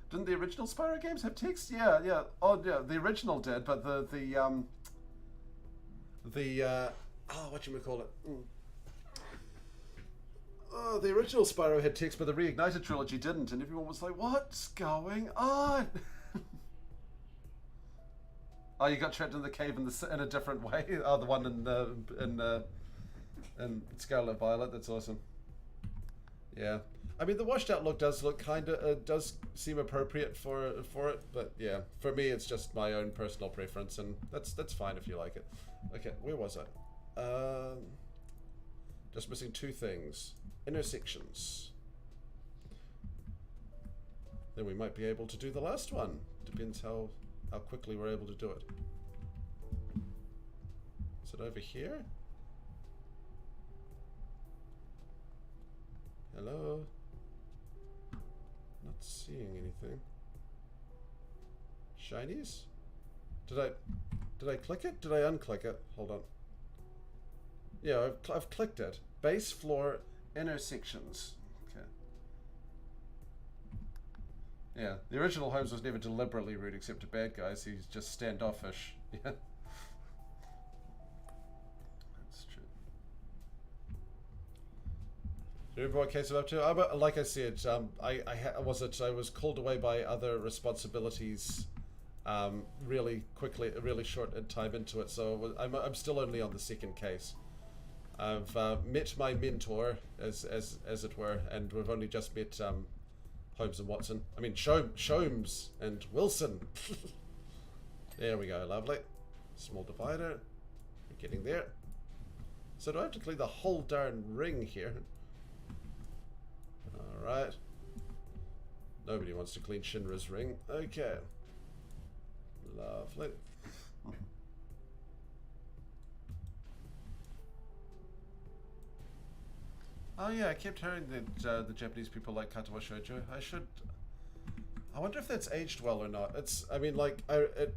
Didn't the original Spyro games have text? Yeah. Oh, yeah, the original did, but whatchamacallit? Oh, the original Spyro had text, but the Reignited trilogy didn't, and everyone was like, what's going on? Oh, you got trapped in the cave in a different way. Oh, the one in Scarlet Violet. That's awesome. Yeah, I mean the washed out look does look kind of does seem appropriate for it, but yeah, for me it's just my own personal preference, and that's fine if you like it. Okay, where was I? Just missing two things: intersections. Then we might be able to do the last one. Depends how quickly we're able to do it. Is it over here? Hello? Not seeing anything. Shinies? Did I click it? Did I unclick it? Hold on. Yeah, I've clicked it. Base floor intersections. Okay. Yeah, the original Holmes was never deliberately rude except to bad guys. He's just standoffish. Yeah. Do you remember what case I'm up to? Like I said, I was called away by other responsibilities really quickly, really short time into it. So I'm still only on the second case. I've met my mentor, as it were, and we've only just met Holmes and Watson. I mean, Sholmes and Wilson. There we go, lovely. Small divider. We're getting there. So do I have to clean the whole darn ring here? Alright. Nobody wants to clean Shinra's ring. Okay. Lovely. Oh yeah, I kept hearing that the Japanese people like Katawa Shoujo. I wonder if that's aged well or not. I mean, like,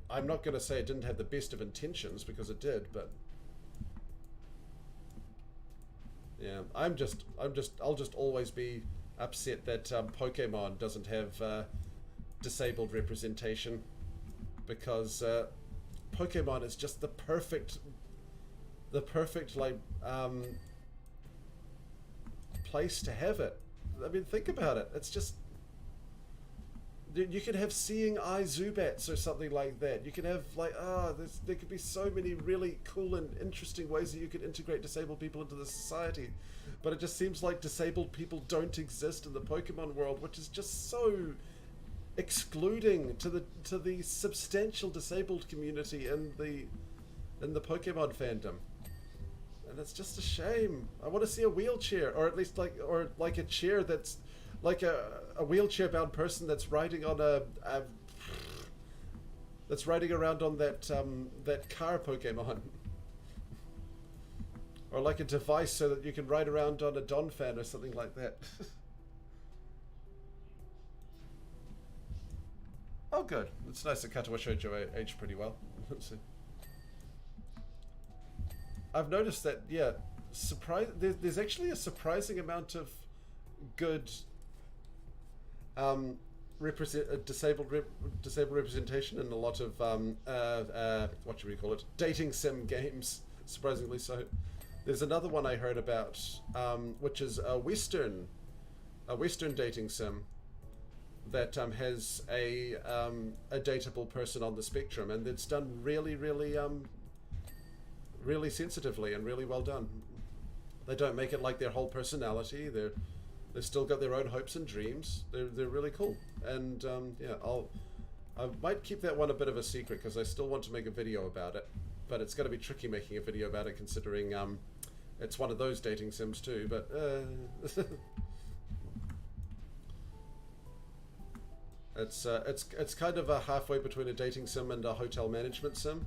I'm not going to say it didn't have the best of intentions, because it did, but... Yeah, I'll just always be upset that Pokemon doesn't have disabled representation, because Pokemon is just the perfect like place to have it. I mean, think about it. It's just, you could have seeing eye Zubats or something like that. You can have like, there could be so many really cool and interesting ways that you could integrate disabled people into the society. But it just seems like disabled people don't exist in the Pokemon world, which is just so excluding to the substantial disabled community in the Pokemon fandom. And it's just a shame. I want to see a wheelchair, or at least like a chair that's like a wheelchair bound person that's riding on that's riding around on that car Pokemon. Or like a device so that you can ride around on a Donphan or something like that. Oh good. It's nice that Katawa Shoujo aged pretty well. Let's see. I've noticed that, yeah, there's actually a surprising amount of good disabled representation in a lot of what should we call it, dating sim games, surprisingly so. There's another one I heard about, which is a Western dating sim that has a dateable person on the spectrum, and it's done really sensitively and really well done. They don't make it like their whole personality. They've still got their own hopes and dreams. They're really cool. And yeah, I might keep that one a bit of a secret, because I still want to make a video about it. But it's going to be tricky making a video about it, considering it's one of those dating sims too. But it's kind of a halfway between a dating sim and a hotel management sim,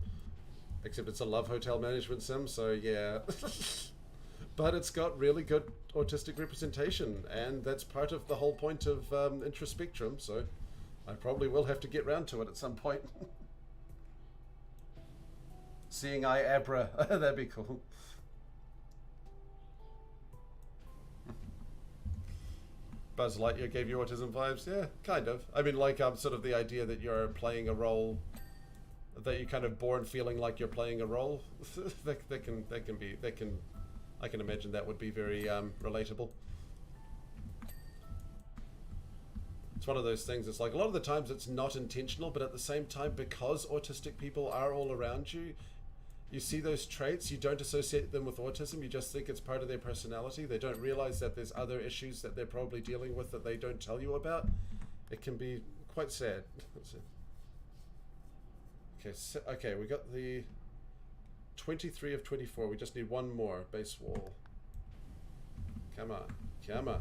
except it's a love hotel management sim. So yeah. But it's got really good autistic representation, and that's part of the whole point of Introspectrum, so I probably will have to get round to it at some point. Seeing eye Abra, that'd be cool. Buzz Lightyear gave you autism vibes? Yeah, kind of. I mean, like, sort of the idea that you're playing a role, that you're kind of born feeling like you're playing a role. I can imagine that would be very relatable. It's one of those things. It's like a lot of the times it's not intentional, but at the same time, because autistic people are all around you, you see those traits, you don't associate them with autism, you just think it's part of their personality. They don't realize that there's other issues that they're probably dealing with that they don't tell you about. It can be quite sad. Okay, so, okay, we got the 23 of 24. We just need one more base wall. Come on, come on.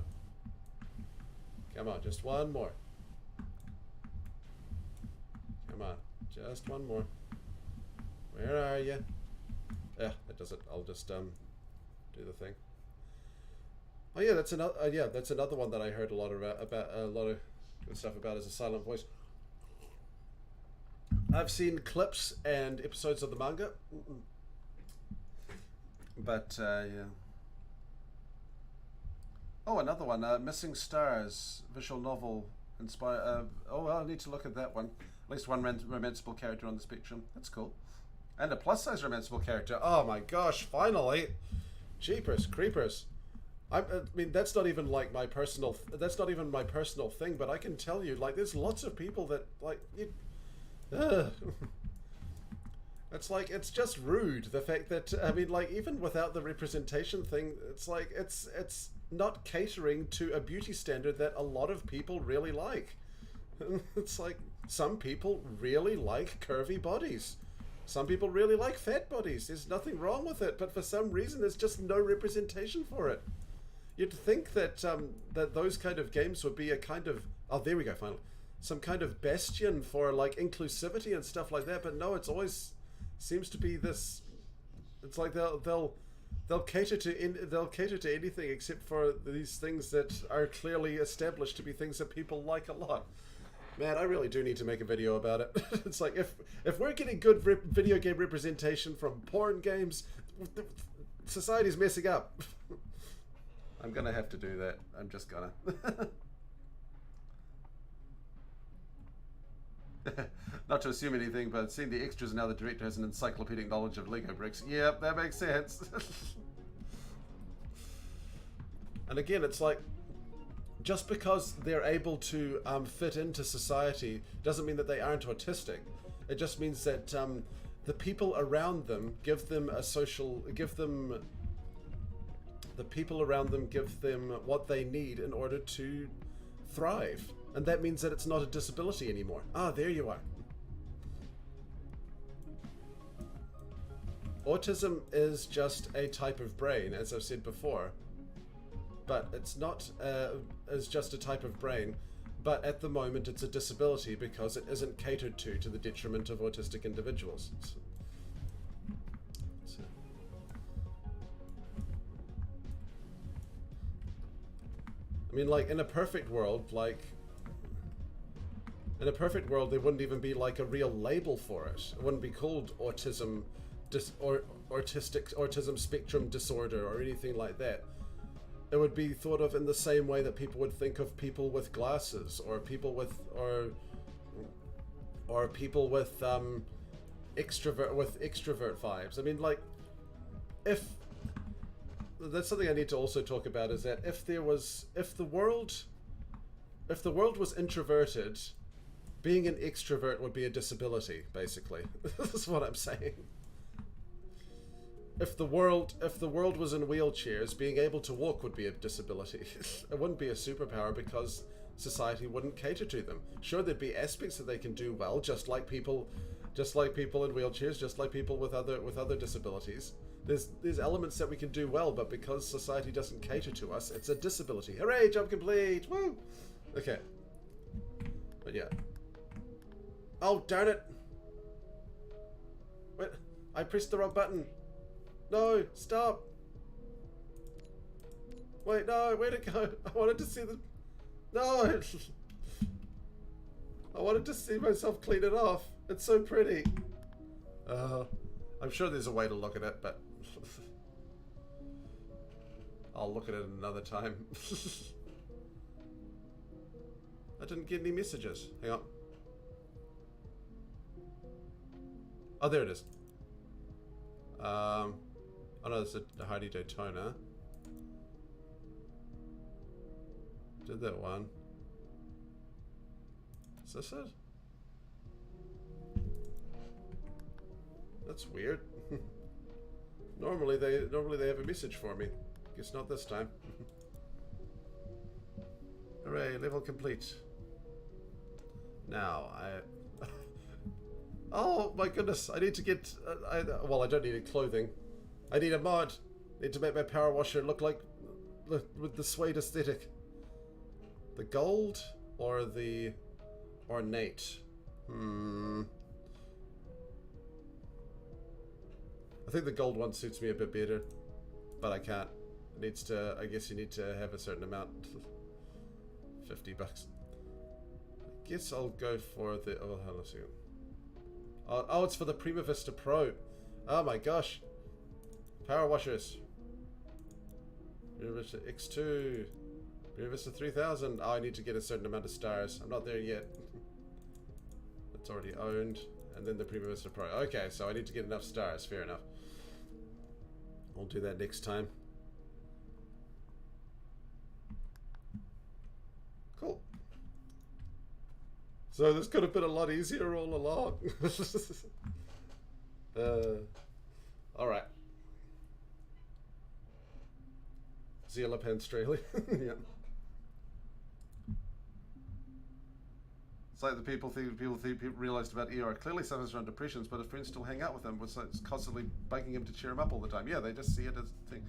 Come on, just one more. Come on, just one more. Where are you? Yeah, that does it. I'll just do the thing. Oh yeah, that's another. Yeah, that's another one that I heard a lot about a lot of good stuff about as a silent voice. I've seen clips and episodes of the manga, but yeah. Oh, another one. Missing Stars visual novel inspired. Oh, well, I need to look at that one. At least one romanceable character on the spectrum. That's cool. And a plus-size romanceable character. Oh my gosh! Finally, jeepers creepers. I mean, that's not even like my personal. That's not even my personal thing. But I can tell you, like, there's lots of people that like. It's like, it's just rude. The fact that, I mean, like, even without the representation thing, it's like it's not catering to a beauty standard that a lot of people really like. It's like some people really like curvy bodies. Some people really like fat bodies. There's nothing wrong with it, but for some reason there's just no representation for it. You'd think that that those kind of games would be a kind of, oh, there we go, finally, some kind of bastion for like inclusivity and stuff like that. But no, it's always seems to be this. It's like they'll cater to anything except for these things that are clearly established to be things that people like a lot. Man, I really do need to make a video about it. It's like, if we're getting good video game representation from porn games, society's messing up. I'm gonna have to do that. I'm just gonna. Not to assume anything, but seeing the extras now, the director has an encyclopedic knowledge of Lego bricks. Yep, that makes sense. And again, it's like, just because they're able to fit into society doesn't mean that they aren't autistic. It just means that the people around them give them what they need in order to thrive. And that means that it's not a disability anymore. Ah, there you are. Autism is just a type of brain, as I've said before. But it's not as just a type of brain, but at the moment it's a disability because it isn't catered to the detriment of autistic individuals. I mean, like, in a perfect world, there wouldn't even be like a real label for it. It wouldn't be called autism autism spectrum disorder or anything like that. It would be thought of in the same way that people would think of people with glasses, or people with people with extrovert vibes. I mean, like, if that's something I need to also talk about, is that if the world was introverted, being an extrovert would be a disability, basically. This is what I'm saying. If the world was in wheelchairs, being able to walk would be a disability. It wouldn't be a superpower because society wouldn't cater to them. Sure, there'd be aspects that they can do well, just like people in wheelchairs, just like people with other disabilities. There's elements that we can do well, but because society doesn't cater to us, it's a disability. Hooray, job complete! Woo! Okay. But yeah. Oh, darn it! Wait, I pressed the wrong button. No, stop! Wait, no, where'd it go? I wanted to see the... No! I wanted to see myself clean it off. It's so pretty. I'm sure there's a way to look at it, but... I'll look at it another time. I didn't get any messages. Hang on. Oh, there it is. Oh no, it's a Heidi Daytona. Did that one. Is this it? That's weird. Normally they have a message for me. Guess not this time. Hooray, level complete. Now, oh my goodness, I need to get... well, I don't need any clothing. I need a mod. I need to make my power washer look like... with the suede aesthetic. The gold or the ornate? I think the gold one suits me a bit better, but I can't. It needs to, I guess you need to have a certain amount. 50 bucks. I guess I'll go for the, oh, hold on a second. Oh, it's for the Prima Vista Pro. Oh my gosh. Power washers. Prima Vista X2. Prima Vista 3000. Oh, I need to get a certain amount of stars. I'm not there yet. It's already owned. And then the Prima Vista Pro. Okay, so I need to get enough stars. Fair enough. I'll do that next time. Cool. So this could have been a lot easier all along. Alright. Zeal Australia. Yeah. It's like the people realized about ER. Clearly suffers from depressions, but his friends still hang out with him. It's constantly bugging him to cheer him up all the time. Yeah, they just see it as a thing.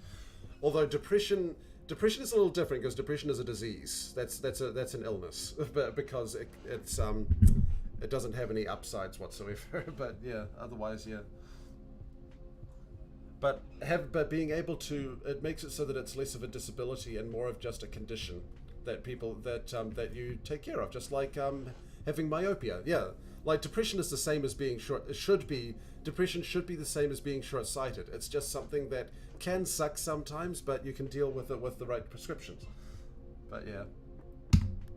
Although depression is a little different because depression is a disease. That's an illness, but because it doesn't have any upsides whatsoever. But yeah, otherwise, yeah. But being able to, it makes it so that it's less of a disability and more of just a condition that people that you take care of, just like having myopia. Yeah, like depression is the same as being depression should be the same as being short-sighted. It's just something that can suck sometimes, but you can deal with it with the right prescriptions. But yeah.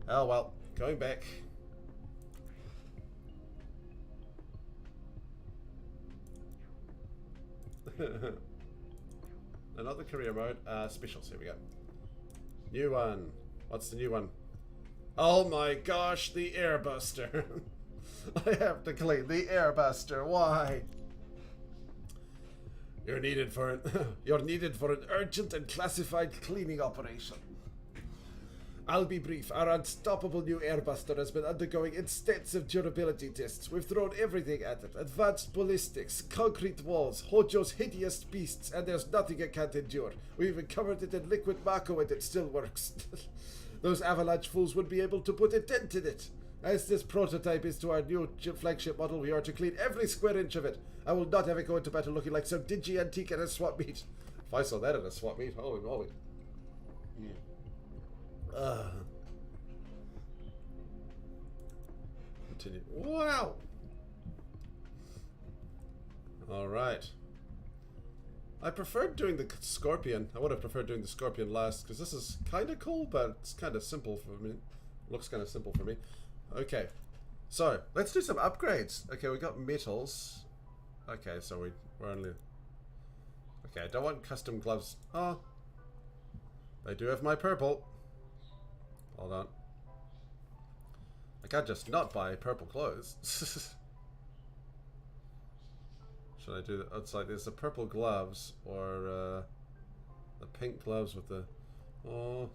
Oh well, going back. Another career mode. Specials, here we go. New one. What's the new one? Oh my gosh, the airbuster. I have to clean the airbuster. Why? You're needed for an urgent and classified cleaning operation. I'll be brief. Our unstoppable new airbuster has been undergoing extensive durability tests. We've thrown everything at it. Advanced ballistics, concrete walls, Hojo's hideous beasts, and there's nothing it can't endure. We even covered it in liquid Mako and it still works. Those avalanche fools would be able to put a dent in it. As this prototype is to our new flagship model, we are to clean every square inch of it. I will not have it go into battle looking like some dingy antique at a swap meet. If I saw that at a swap meet, holy moly. Continue. Wow. All right. I preferred doing the Scorpion. I would have preferred doing the Scorpion last because this is kind of cool, but it's kind of simple for me. Looks kind of simple for me. Okay. So let's do some upgrades. Okay, we got metals. Okay, so we're only. Okay, I don't want custom gloves. Oh, they do have my purple. Hold on. I can't just not buy purple clothes. Should I do that? It's like there's the purple gloves or the pink gloves with the. Oh.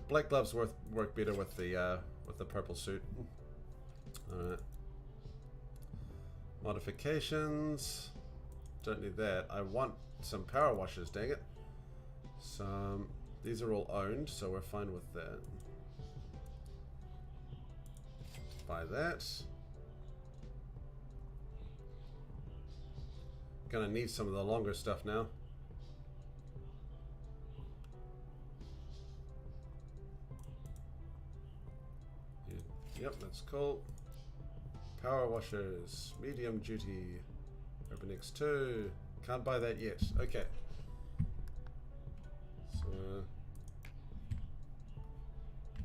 Black gloves work better with the purple suit. All right. Modifications. Don't need that. I want some power washers. Dang it. Some. These are all owned, so we're fine with that. Buy that. Gonna need some of the longer stuff now. Yep, that's cool. Power washers, medium duty, Urban X2. Can't buy that yet. Okay. So,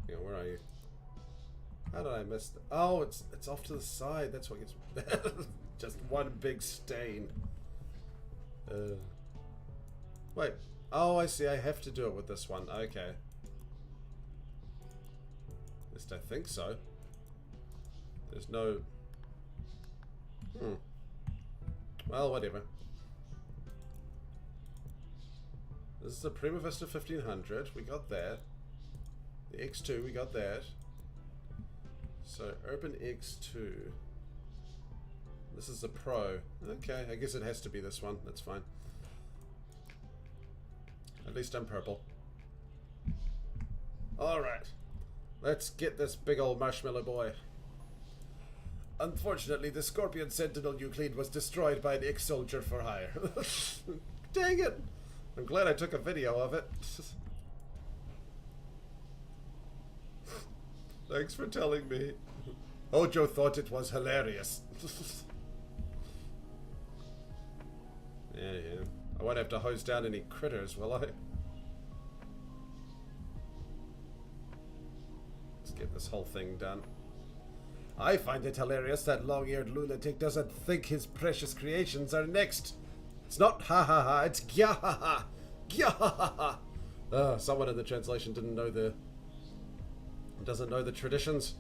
yeah, where are you? How did I miss that? Oh, it's off to the side. That's what gets just one big stain. Wait. Oh, I see. I have to do it with this one. Okay. least I think so. There's no... Well, whatever. This is the Prima Vista 1500. We got that. The X2, we got that. So, Urban X2. This is the Pro. Okay, I guess it has to be this one. That's fine. At least I'm purple. Alright. Let's get this big old marshmallow boy. Unfortunately, the Scorpion Sentinel Euclid was destroyed by an ex-soldier for hire. Dang it! I'm glad I took a video of it. Thanks for telling me. Ojo thought it was hilarious. Yeah. I won't have to hose down any critters, will I? Let's get this whole thing done. I find it hilarious that long-eared lunatic doesn't think his precious creations are next. It's not ha ha ha, it's gya ha ha. Gya ha ha ha. Someone in the translation doesn't know the traditions.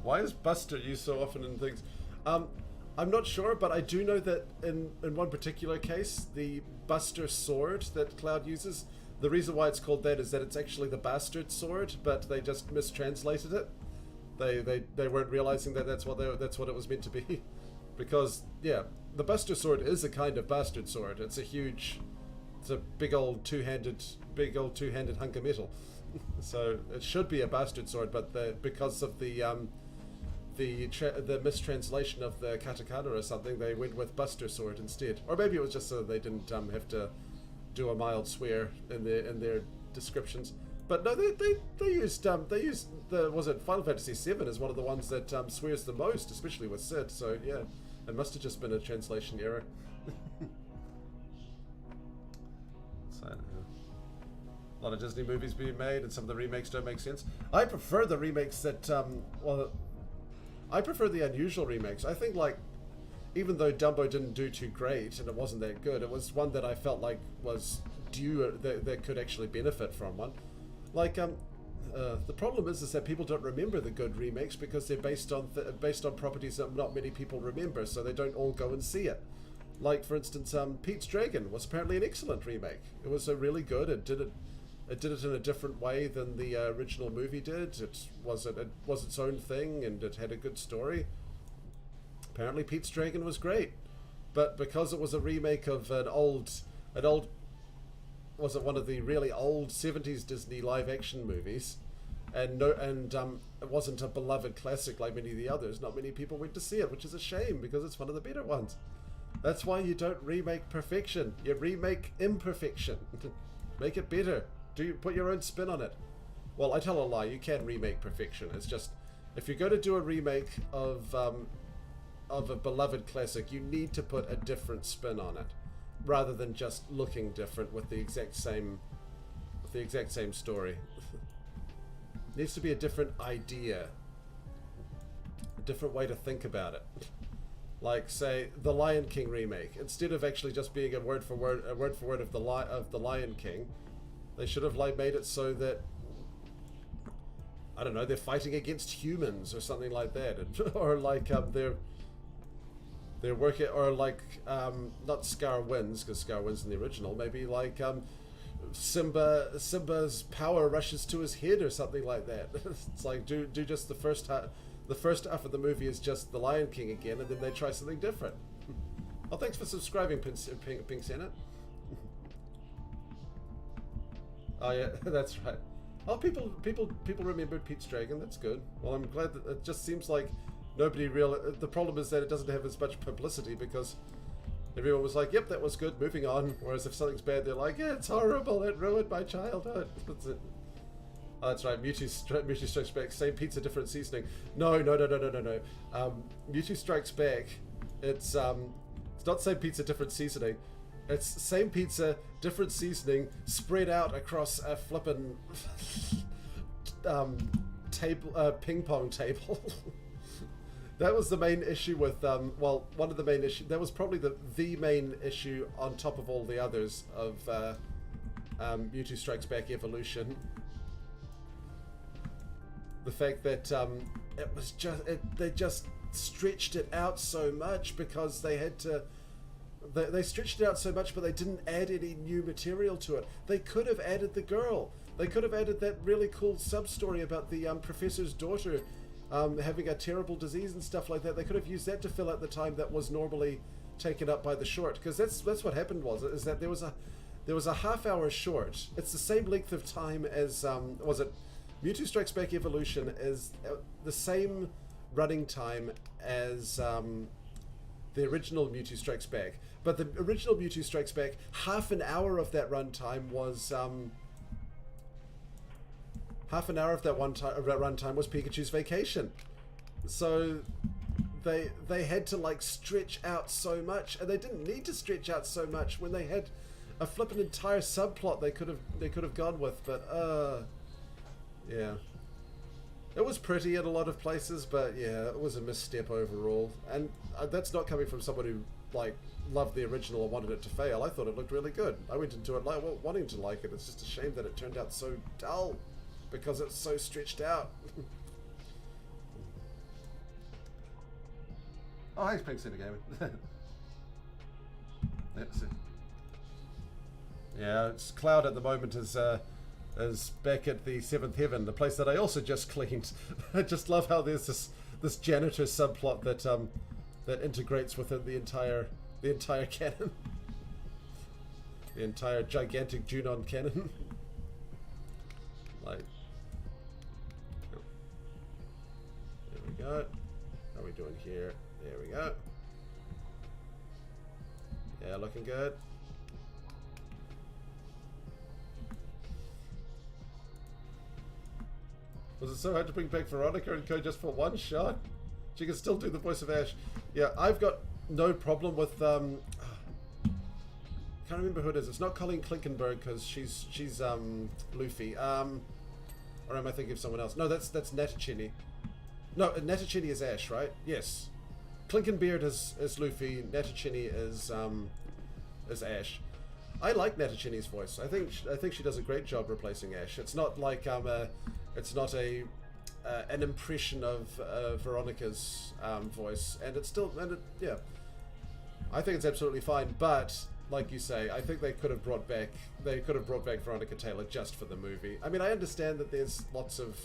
Why is Buster used so often in things? I'm not sure, but I do know that in one particular case, the Buster sword that Cloud uses, the reason why it's called that is that it's actually the bastard sword, but they just mistranslated it. They weren't realizing that that's what it was meant to be. Because, yeah, the Buster sword is a kind of bastard sword. It's a big old two-handed hunk of metal. So it should be a bastard sword, but because of the mistranslation of the katakana or something, they went with Buster sword instead. Or maybe it was just so they didn't have to do a mild swear in their descriptions. But no, they used the was it Final Fantasy VII as one of the ones that swears the most, especially with Sid. So yeah, it must have just been a translation error. So, a lot of Disney movies being made, and some of the remakes don't make sense. I prefer the remakes that I prefer the unusual remakes. I think, like, even though Dumbo didn't do too great and it wasn't that good, it was one that I felt like was due, that could actually benefit from one. Like, the problem is that people don't remember the good remakes because they're based on properties that not many people remember, so they don't all go and see it. Like, for instance, Pete's Dragon was apparently an excellent remake. It was a really good. It did it in a different way than the original movie did. It was its own thing, and it had a good story. Apparently Pete's Dragon was great. But because it was a remake of an old was it one of the really old 70s Disney live-action movies, and it wasn't a beloved classic like many of the others, not many people went to see it, which is a shame because it's one of the better ones. That's why you don't remake perfection, you remake imperfection. Make it better. Put your own spin on it. Well, I tell a lie, you can remake perfection. It's just, if you're going to do a remake of a beloved classic, you need to put a different spin on it, rather than just looking different with the exact same story. It needs to be a different idea, a different way to think about it. Like, say, the Lion King remake. Instead of actually just being a word for word of the Lion King, they should have made it so that, I don't know, they're fighting against humans or something like that, or like they're working, or like not Scar wins, because Scar wins in the original. Maybe like Simba's power rushes to his head or something like that. It's like do just the first half. The first half of the movie is just the Lion King again, and then they try something different. Oh, thanks for subscribing, Pink Senate. Oh yeah, that's right. Oh, people remembered Pete's Dragon. That's good. Well, I'm glad that it just seems like nobody the problem is that it doesn't have as much publicity because everyone was like, "Yep, that was good. Moving on." Whereas if something's bad, they're like, "Yeah, it's horrible. It ruined my childhood." That's it. Oh, that's right. Mewtwo Strikes Back. Same pizza, different seasoning. No. Mewtwo Strikes Back. It's not same pizza, different seasoning. It's same pizza, different seasoning, spread out across a flippin' table, ping pong table. That was the main issue with, well, one of the main issues, that was probably the main issue on top of all the others of Mewtwo Strikes Back Evolution. The fact that it was just, they just stretched it out so much because they had to, they stretched it out so much but they didn't add any new material to it. They could have added the girl. They could have added that really cool sub-story about the professor's daughter having a terrible disease and stuff like that. They could have used that to fill out the time that was normally taken up by the short, because that's what happened is that there was a half-hour short. It's the same length of time as was it Mewtwo Strikes Back Evolution is the same running time as the original Mewtwo Strikes Back, but the original Mewtwo Strikes Back, half an hour of that run time was was Pikachu's vacation. So they had to like stretch out so much, and they didn't need to stretch out so much when they had a flippin' entire subplot they could have gone with. But yeah, it was pretty in a lot of places, but yeah, it was a misstep overall. And that's not coming from someone who like loved the original or wanted it to fail. I thought it looked really good. I went into it like wanting to like it. It's just a shame that it turned out so dull, because it's so stretched out. Oh, hey, Pink Center Gaming. Yeah, it's Cloud at the moment is back at the Seventh Heaven, the place that I also just cleaned. I just love how there's this janitor subplot that that integrates within the entire canon, the entire gigantic Junon canon. Like. There we go. How are we doing here? There we go. Yeah, looking good. Was it so hard to bring back Veronica and Co just for one shot? She can still do the voice of Ash. Yeah, I've got no problem with can't remember who it is. It's not Colleen Klinkenberg because she's Luffy. Or am I thinking of someone else? No, that's Natachini. No, Natachini is Ash, right? Yes. Klinkenbeard is Luffy. Natachini is Ash. I like Natachini's voice. I think she does a great job replacing Ash. It's not like it's not an impression of Veronica's voice, and it's still yeah. I think it's absolutely fine, but like you say, I think they could have brought back Veronica Taylor just for the movie. I mean, I understand that there's lots of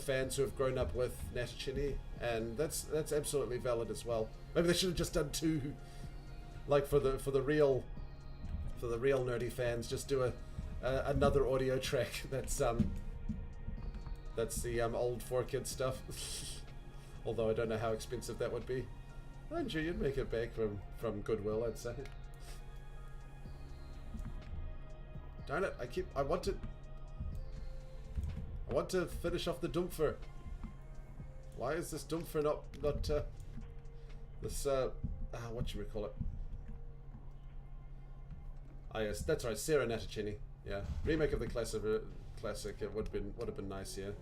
fans who have grown up with Natachini, and that's absolutely valid as well. Maybe they should have just done two, like for the real nerdy fans, just do another audio track that's the old 4Kids stuff. Although I don't know how expensive that would be. I'm sure you'd make it back from Goodwill, I'd say. Darn it! I want to finish off the Dumpfer. Why is this Dumpfer not this whatchamacallit? Ah yes, that's right, Sarah Natachini. Yeah, remake of the classic. It would have been nice, yeah.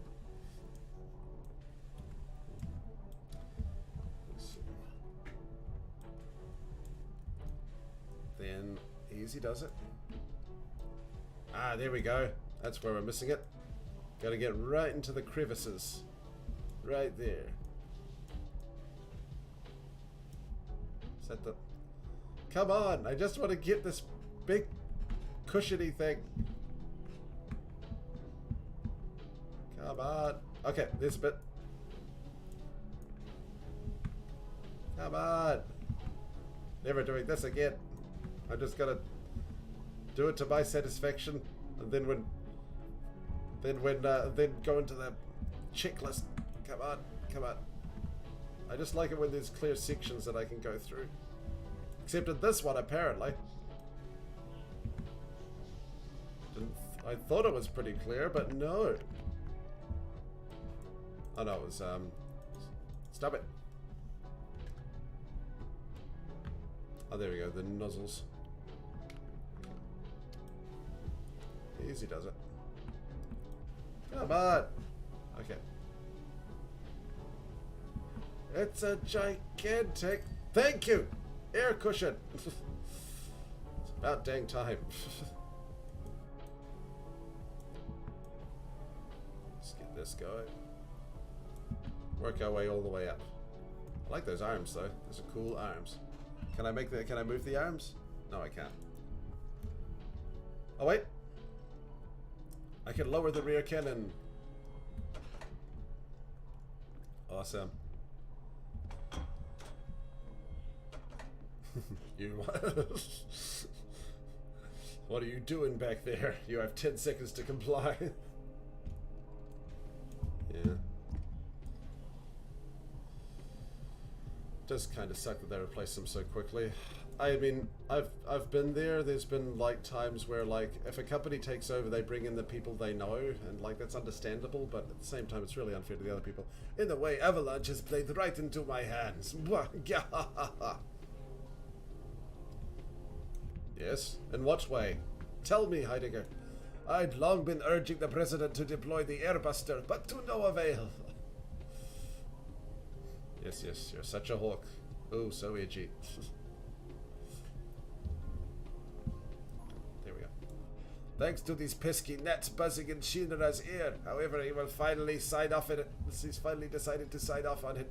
Then easy does it. Ah, there we go. That's where we're missing it. Gotta get right into the crevices. Right there. Is that the... Come on! I just want to get this big cushiony thing. Come on. Okay, there's a bit. Come on. Never doing this again. I'm just gonna do it to my satisfaction, and then then go into the checklist. Come on, come on. I just like it when there's clear sections that I can go through. Except in this one, apparently. I thought it was pretty clear, but no. Oh no, it was, stop it. Oh, there we go, the nozzles. Easy does it. Come on! Okay. It's a gigantic... Thank you! Air cushion! It's about dang time. Let's get this going. Work our way all the way up. I like those arms though. Those are cool arms. Can I move the arms? No, I can't. Oh wait. I can lower the rear cannon. Awesome. You what are you doing back there? You have 10 seconds to comply. Yeah. Does kind of suck that they replace them so quickly. I mean, I've been there. There's been like times where like if a company takes over, they bring in the people they know, and like that's understandable. But at the same time, it's really unfair to the other people. In a way, Avalanche has played right into my hands. Yes, in what way? Tell me, Heidegger. I'd long been urging the president to deploy the airbuster, but to no avail. Yes, yes, you're such a hawk. Oh, so edgy. There we go. Thanks to these pesky gnats buzzing in Shinra's ear. However, he will finally sign off on it. He's finally decided to sign off on it.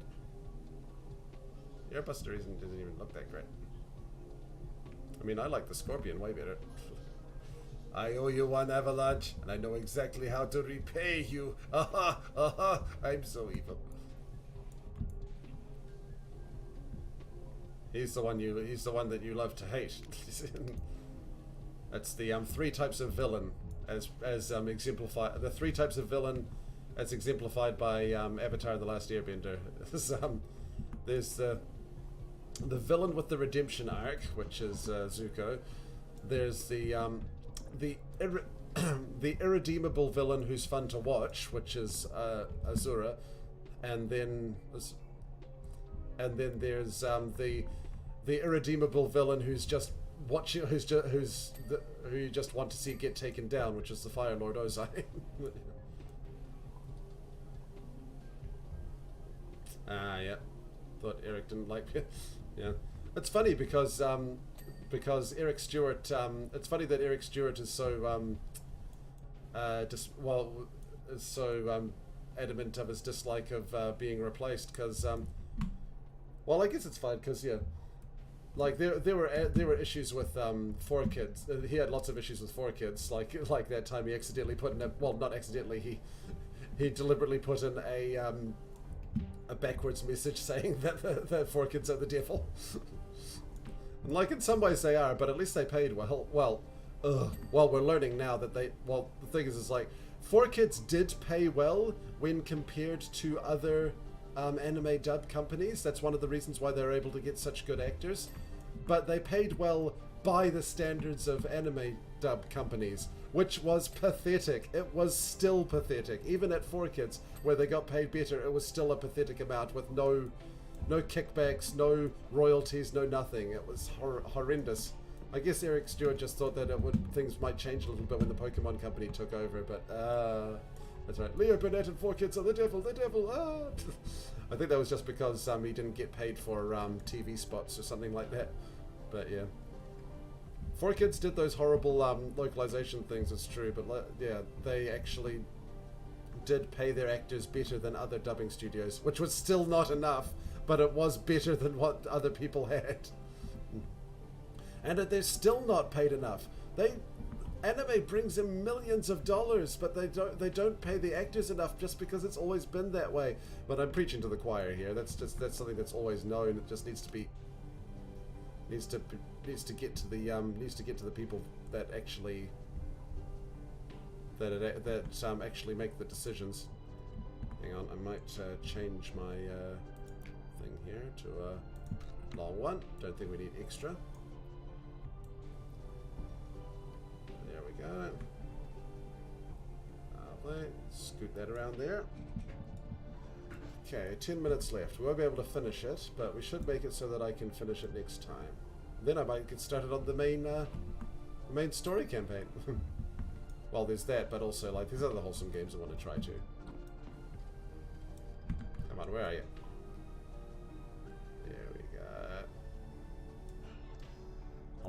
The airbuster doesn't even look that great. I mean, I like the Scorpion way better. I owe you one, Avalanche, and I know exactly how to repay you. Aha, aha, I'm so evil. He's the one that you love to hate. That's the 3 types of villain as exemplified. The 3 types of villain as exemplified by Avatar: The Last Airbender. There's the villain with the redemption arc, which is Zuko. There's the irredeemable villain who's fun to watch, which is Azura, and then there's the irredeemable villain who's just watching, who you just want to see get taken down, which is the Fire Lord Ozai. Yeah. Thought Eric didn't like it. Yeah, it's funny because Eric Stewart. It's funny that Eric Stewart is so adamant of his dislike of being replaced. Because well, I guess it's fine because yeah, like there were issues with 4Kids. He had lots of issues with 4Kids. Like that time he accidentally put in not accidentally, he deliberately put in a backwards message saying that the 4Kids are the devil. And like in some ways they are, but at least they paid well. Well, we're learning now that the thing is like 4Kids did pay well when compared to other anime dub companies. That's one of the reasons why they're able to get such good actors. But they paid well by the standards of anime dub companies, which was pathetic. It was still pathetic. Even at 4Kids, where they got paid better, it was still a pathetic amount with no kickbacks, no royalties, no nothing. It was horrendous. I guess Eric Stewart just thought that things might change a little bit when the Pokemon company took over, but that's right. Leo Burnett and 4Kids are the devil, I think that was just because he didn't get paid for TV spots or something like that. But yeah. 4Kids did those horrible localization things, it's true, but yeah, they actually did pay their actors better than other dubbing studios, which was still not enough, but it was better than what other people had. And they're still not paid enough. Anime brings in millions of dollars, but they don't pay the actors enough just because it's always been that way. But I'm preaching to the choir here. That's something that's always known. It just needs to get to the people that actually actually make the decisions. Hang on, I might change my thing here to a long one. Don't think we need extra. There we go. Lovely. Scoot that around there. Okay, 10 minutes left. We won't be able to finish it, but we should make it so that I can finish it next time. Then I might get started on the main story campaign. Well, there's that, but also like there's other wholesome games I want to try too. Come on, where are you?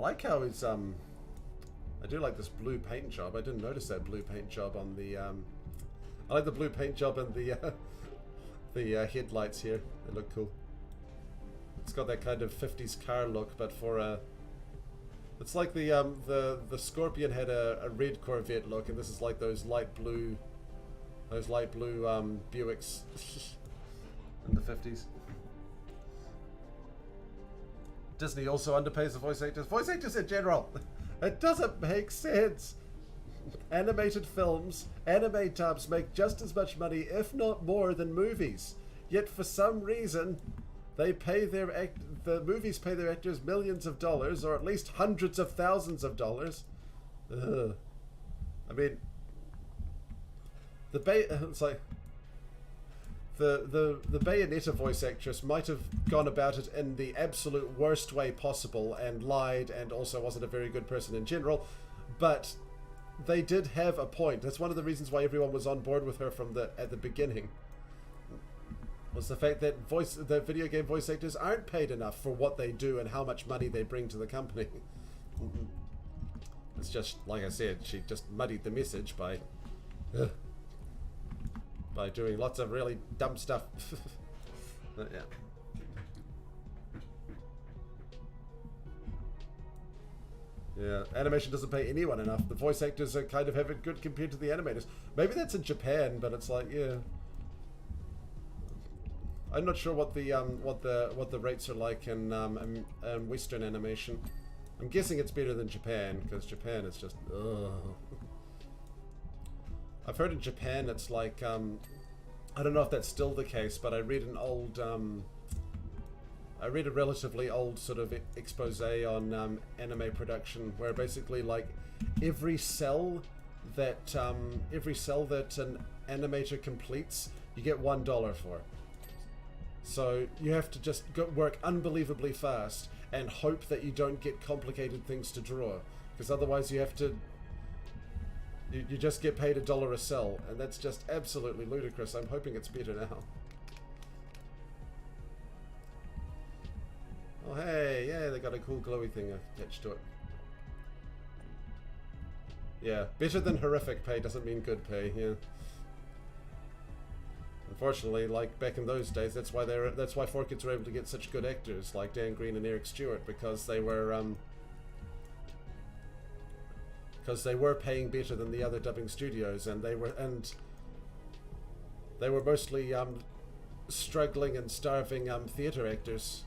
like how it's I do like this blue paint job. I didn't notice that blue paint job on the I like the blue paint job and the headlights here. They look cool. It's got that kind of 50s car look, but for a it's like the Scorpion had a red Corvette look, and this is like those light blue Buicks in the 50s. Disney also underpays the voice actors. Voice actors in general. It doesn't make sense. Animated films, anime dubs make just as much money, if not more, than movies. Yet for some reason, they pay the movies pay their actors millions of dollars, or at least hundreds of thousands of dollars. Ugh. I mean, it's like the Bayonetta voice actress might have gone about it in the absolute worst way possible and lied, and also wasn't a very good person in general, but they did have a point. That's one of the reasons why everyone was on board with her from at the beginning. Was the fact that the video game voice actors aren't paid enough for what they do and how much money they bring to the company. It's just, like I said, she just muddied the message by doing lots of really dumb stuff. But yeah. Yeah, animation doesn't pay anyone enough. The voice actors are kind of have it good compared to the animators. Maybe that's in Japan, but it's like, yeah. I'm not sure what the rates are like in Western animation. I'm guessing it's better than Japan, because Japan is just ugh. I've heard in Japan it's like I don't know if that's still the case, but I read an old I read a relatively old sort of expose on anime production, where basically like every cell that an animator completes, you get $1 for. So you have to just work unbelievably fast and hope that you don't get complicated things to draw, because otherwise you have to. You just get paid $1 a cell, and that's just absolutely ludicrous. I'm hoping it's better now. Oh hey, yeah, they got a cool glowy thing attached to it. Yeah, better than horrific pay doesn't mean good pay. Yeah. Unfortunately, like back in those days, that's why 4Kids were able to get such good actors like Dan Green and Eric Stewart, because they were paying better than the other dubbing studios, and they were mostly struggling and starving theater actors.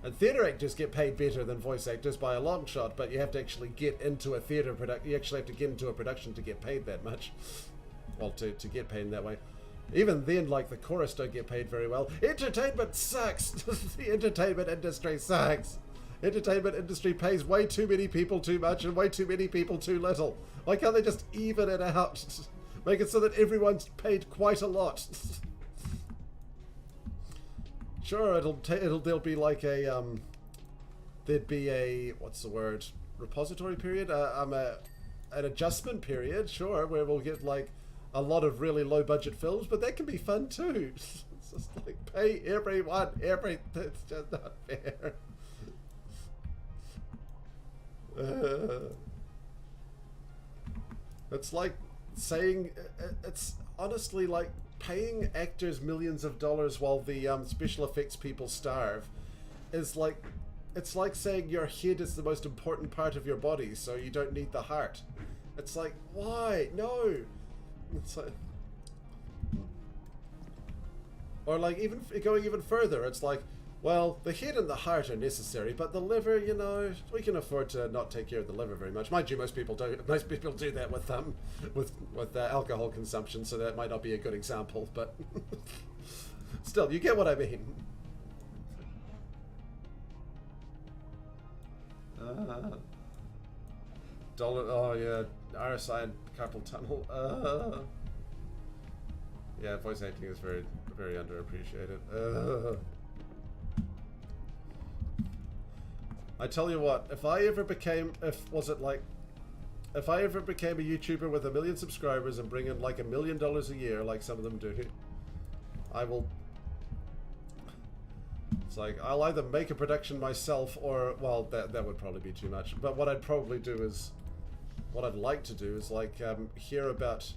And theater actors get paid better than voice actors by a long shot, but you have to actually get into a theater production. You actually have to get into a production to get paid that much. Well, to get paid in that way. Even then, like, the chorus don't get paid very well. Entertainment sucks! The entertainment industry sucks! Entertainment industry pays way too many people too much and way too many people too little. Why can't they just even it out? Make it so that everyone's paid quite a lot. Sure, there'll be like a there'd be a, what's the word, repository period, an adjustment period, sure, where we'll get like a lot of really low budget films, but that can be fun too. It's just like pay everyone everything. It's just not fair. It's like saying, it's honestly like paying actors millions of dollars while the special effects people starve is like, it's like saying your head is the most important part of your body, so you don't need the heart. It's like, why? No. It's like, or like even going even further, it's like, well, the head and the heart are necessary, but the liver, you know, we can afford to not take care of the liver very much. Mind you, most people do that with alcohol consumption, so that might not be a good example, but still, you get what I mean. Oh yeah, RSI and carpal tunnel. Yeah, voice acting is very, very underappreciated. I tell you what, if I ever became a YouTuber with 1 million subscribers and bring in like $1 million a year, like some of them do, I will. It's like, I'll either make a production myself or, well, that would probably be too much. But what I'd probably do is, what I'd like to do is like hear about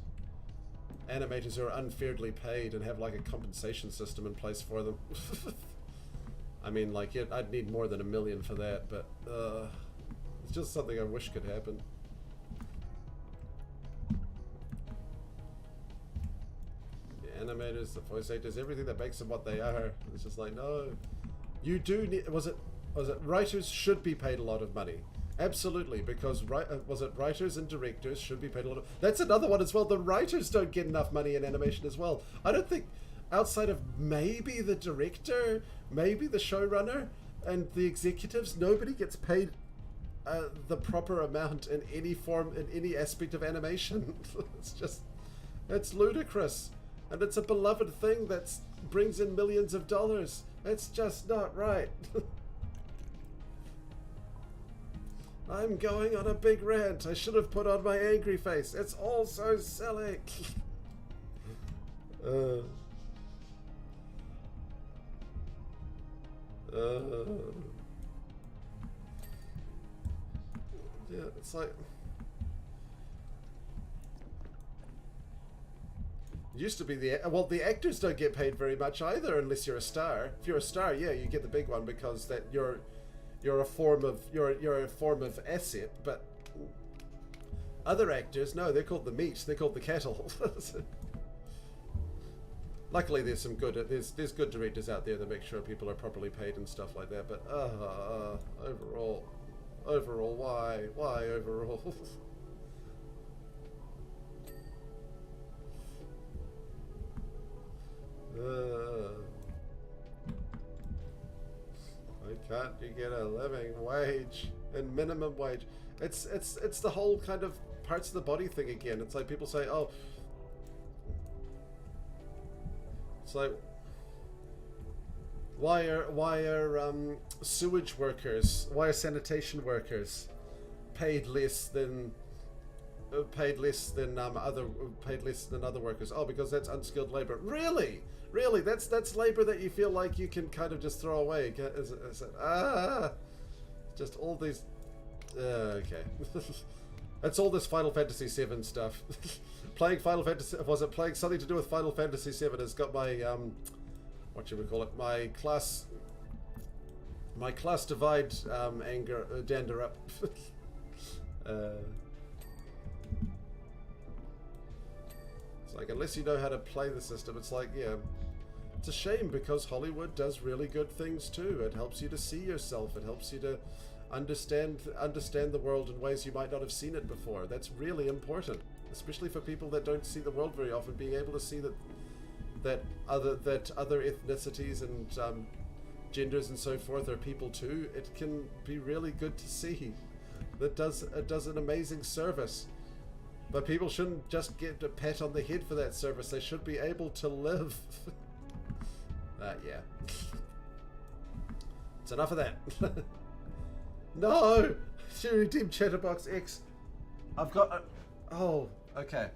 animators who are unfairly paid and have like a compensation system in place for them. I mean, like, I'd need more than $1 million for that, but it's just something I wish could happen. The animators, the voice actors, everything that makes them what they are. It's just like, no. You do need, was it writers should be paid a lot of money. Absolutely, because writers and directors should be paid a lot of... That's another one as well. The writers don't get enough money in animation as well. I don't think, outside of maybe the director, maybe the showrunner, and the executives, nobody gets paid the proper amount in any form, in any aspect of animation. It's just, it's ludicrous. And it's a beloved thing that brings in millions of dollars. It's just not right. I'm going on a big rant. I should have put on my angry face. It's all so silly. Yeah, it's like... It used to be the actors don't get paid very much either unless you're a star. If you're a star, yeah, you get the big one because that you're a form of asset. But other actors, no, they're called the meat. They're called the cattle. Luckily, there's some good there's good directors out there that make sure people are properly paid and stuff like that. But overall, why overall? Why can't you get a living wage and minimum wage? It's the whole kind of parts of the body thing again. It's like people say, oh, it's like, why are sewage workers, why are sanitation workers paid less than other workers? Oh, because that's unskilled labor. Really, that's labor that you feel like you can kind of just throw away. Just all these. Okay, that's all this Final Fantasy VII stuff. Playing Final Fantasy, was it playing something to do with Final Fantasy VII? Has got my what should we call it? My class divide anger dander up. It's like, unless you know how to play the system, it's like, yeah, it's a shame because Hollywood does really good things too. It helps you to see yourself. It helps you to understand the world in ways you might not have seen it before. That's really important, especially for people that don't see the world very often. Being able to see that other ethnicities and genders and so forth are people too. It can be really good to see. It does an amazing service. But people shouldn't just get a pat on the head for that service. They should be able to live. Yeah. It's enough of that. No! She redeemed Chatterbox X. I've got... oh, okay.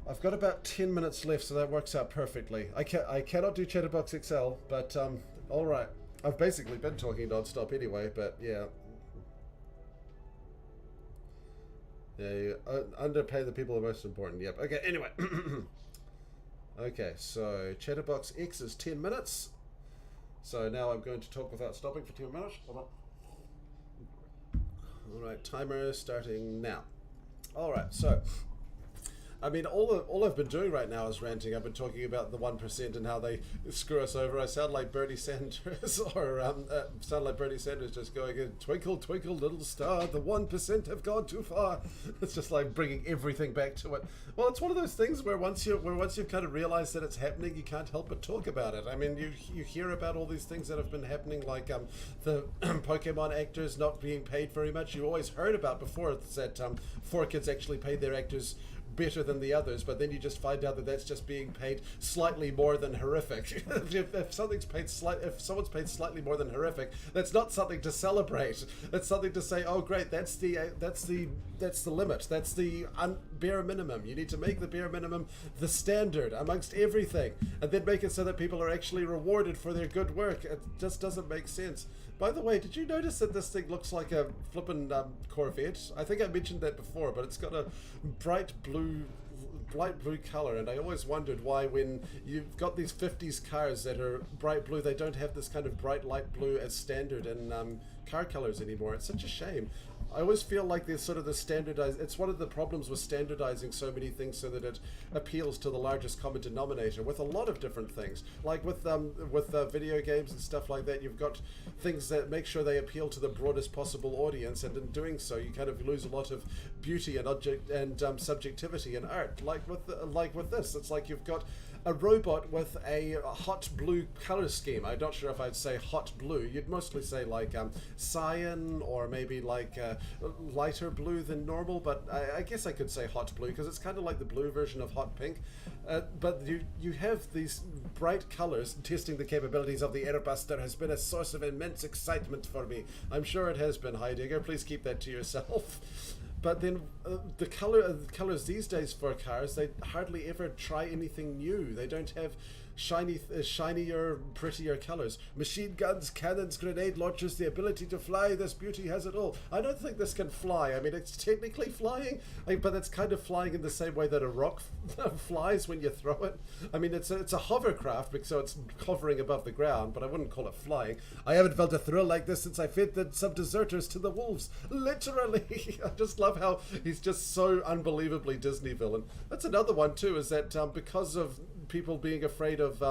I've got about 10 minutes left, so that works out perfectly. I cannot do Chatterbox XL, but alright. I've basically been talking non-stop anyway, but yeah. Yeah, you underpay the people who are most important. Yep. Okay, anyway. Okay, so Chatterbox X is 10 minutes. So now I'm going to talk without stopping for 10 minutes. Hold on. Alright, timer starting now. Alright, so I mean, all I've been doing right now is ranting. I've been talking about the 1% and how they screw us over. I sound like Bernie Sanders, or sound like Bernie Sanders just going, "Twinkle, twinkle, little star, the 1% have gone too far." It's just like bringing everything back to it. Well, it's one of those things where once you've kind of realized that it's happening, you can't help but talk about it. I mean, you hear about all these things that have been happening, like the Pokemon actors not being paid very much. You always heard about before that 4Kids actually paid their actors better than the others, but then you just find out that that's just being paid slightly more than horrific. if someone's paid slightly more than horrific, that's not something to celebrate. That's something to say, oh great, that's the limit. That's the bare minimum. You need to make the bare minimum the standard amongst everything, and then make it so that people are actually rewarded for their good work. It just doesn't make sense. By the way, did you notice that this thing looks like a flippin' Corvette? I think I mentioned that before, but it's got a bright blue color, and I always wondered why, when you've got these 50s cars that are bright blue, they don't have this kind of bright light blue as standard in car colors anymore. It's such a shame. I always feel like there's sort of the standardized, it's one of the problems with standardizing so many things so that it appeals to the largest common denominator with a lot of different things. Like with video games and stuff like that, you've got things that make sure they appeal to the broadest possible audience, and in doing so you kind of lose a lot of beauty and subjectivity in art. Like with this, it's like you've got a robot with a hot blue color scheme. I'm not sure if I'd say hot blue. You'd mostly say like cyan, or maybe like lighter blue than normal, but I guess I could say hot blue because it's kind of like the blue version of hot pink. But you have these bright colors. Testing the capabilities of the Airbuster has been a source of immense excitement for me. I'm sure it has been, Heidegger. Please keep that to yourself. But then the colors these days for cars, they hardly ever try anything new. They don't have shinier, prettier colors. Machine guns, cannons, grenade launchers, the ability to fly. This beauty has it all. I don't think this can fly. I mean, it's technically flying, but it's kind of flying in the same way that a rock flies when you throw it. I mean, it's a hovercraft, so it's hovering above the ground, but I wouldn't call it flying. I haven't felt a thrill like this since I fed some deserters to the wolves. Literally. I just love how he's just so unbelievably Disney villain. That's another one too, is that because of people being afraid of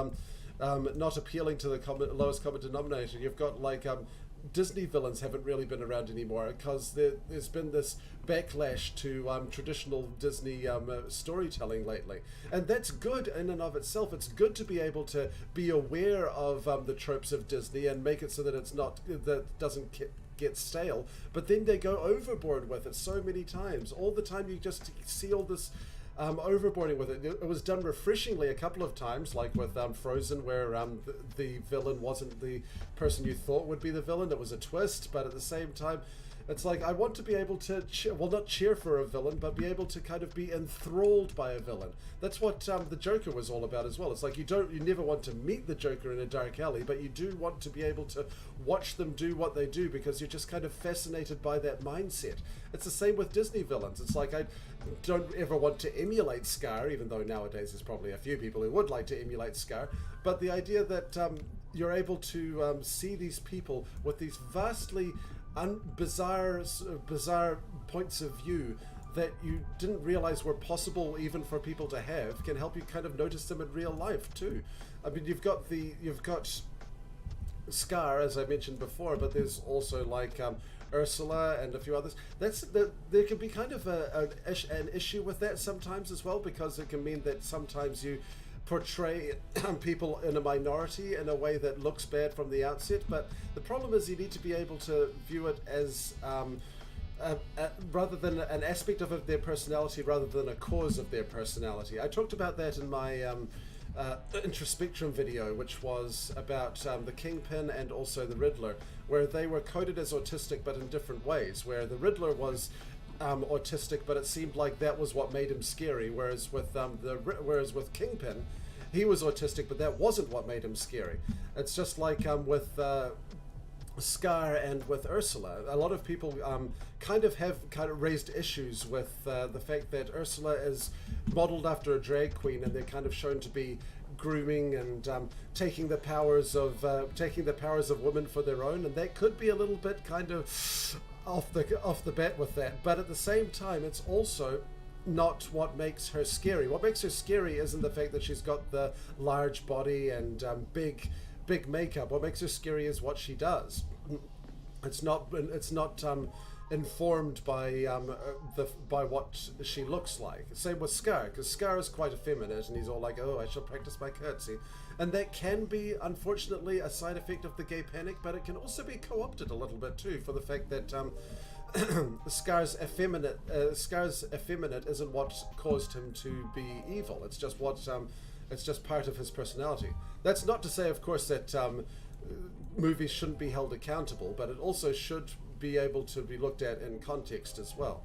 not appealing to the lowest common denominator, you've got like Disney villains haven't really been around anymore because there's been this backlash to traditional Disney storytelling lately, and that's good in and of itself. It's good to be able to be aware of the tropes of Disney and make it so that that doesn't get stale, but then they go overboard with it so many times. All the time you just see all this overboarding with it. It was done refreshingly a couple of times, like with Frozen, where the villain wasn't the person you thought would be the villain. It was a twist, but at the same time, it's like I want to be able to not cheer for a villain, but be able to kind of be enthralled by a villain. That's what the Joker was all about as well. It's like you never want to meet the Joker in a dark alley, but you do want to be able to watch them do what they do because you're just kind of fascinated by that mindset. It's the same with Disney villains. It's like I don't ever want to emulate Scar, even though nowadays there's probably a few people who would like to emulate Scar. But the idea that you're able to see these people with these vastly bizarre points of view that you didn't realize were possible even for people to have can help you kind of notice them in real life too. I mean, you've got Scar, as I mentioned before, but there's also like Ursula and a few others. There can be kind of an issue with that sometimes as well, because it can mean that sometimes you portray people in a minority in a way that looks bad from the outset. But the problem is you need to be able to view it as rather than an aspect of their personality rather than a cause of their personality. I talked about that in my introspectrum video, which was about the Kingpin and also the Riddler, where they were coded as autistic but in different ways, where the Riddler was autistic, but it seemed like that was what made him scary, whereas with Kingpin, he was autistic, but that wasn't what made him scary. It's just like with Scar and with Ursula. A lot of people kind of raised issues with the fact that Ursula is modeled after a drag queen, and they're kind of shown to be grooming and taking the powers of women for their own, and that could be a little bit kind of off the bat with that. But at the same time, it's also not what makes her scary. What makes her scary isn't the fact that she's got the large body and big makeup. What makes her scary is what she does. It's not informed by what she looks like. Same with Scar, because Scar is quite effeminate, and he's all like, "Oh, I shall practice my curtsy," and that can be, unfortunately, a side effect of the gay panic. But it can also be co-opted a little bit too, for the fact that Scar's effeminate isn't what caused him to be evil. It's just it's just part of his personality. That's not to say, of course, that movies shouldn't be held accountable, but it also should be able to be looked at in context as well.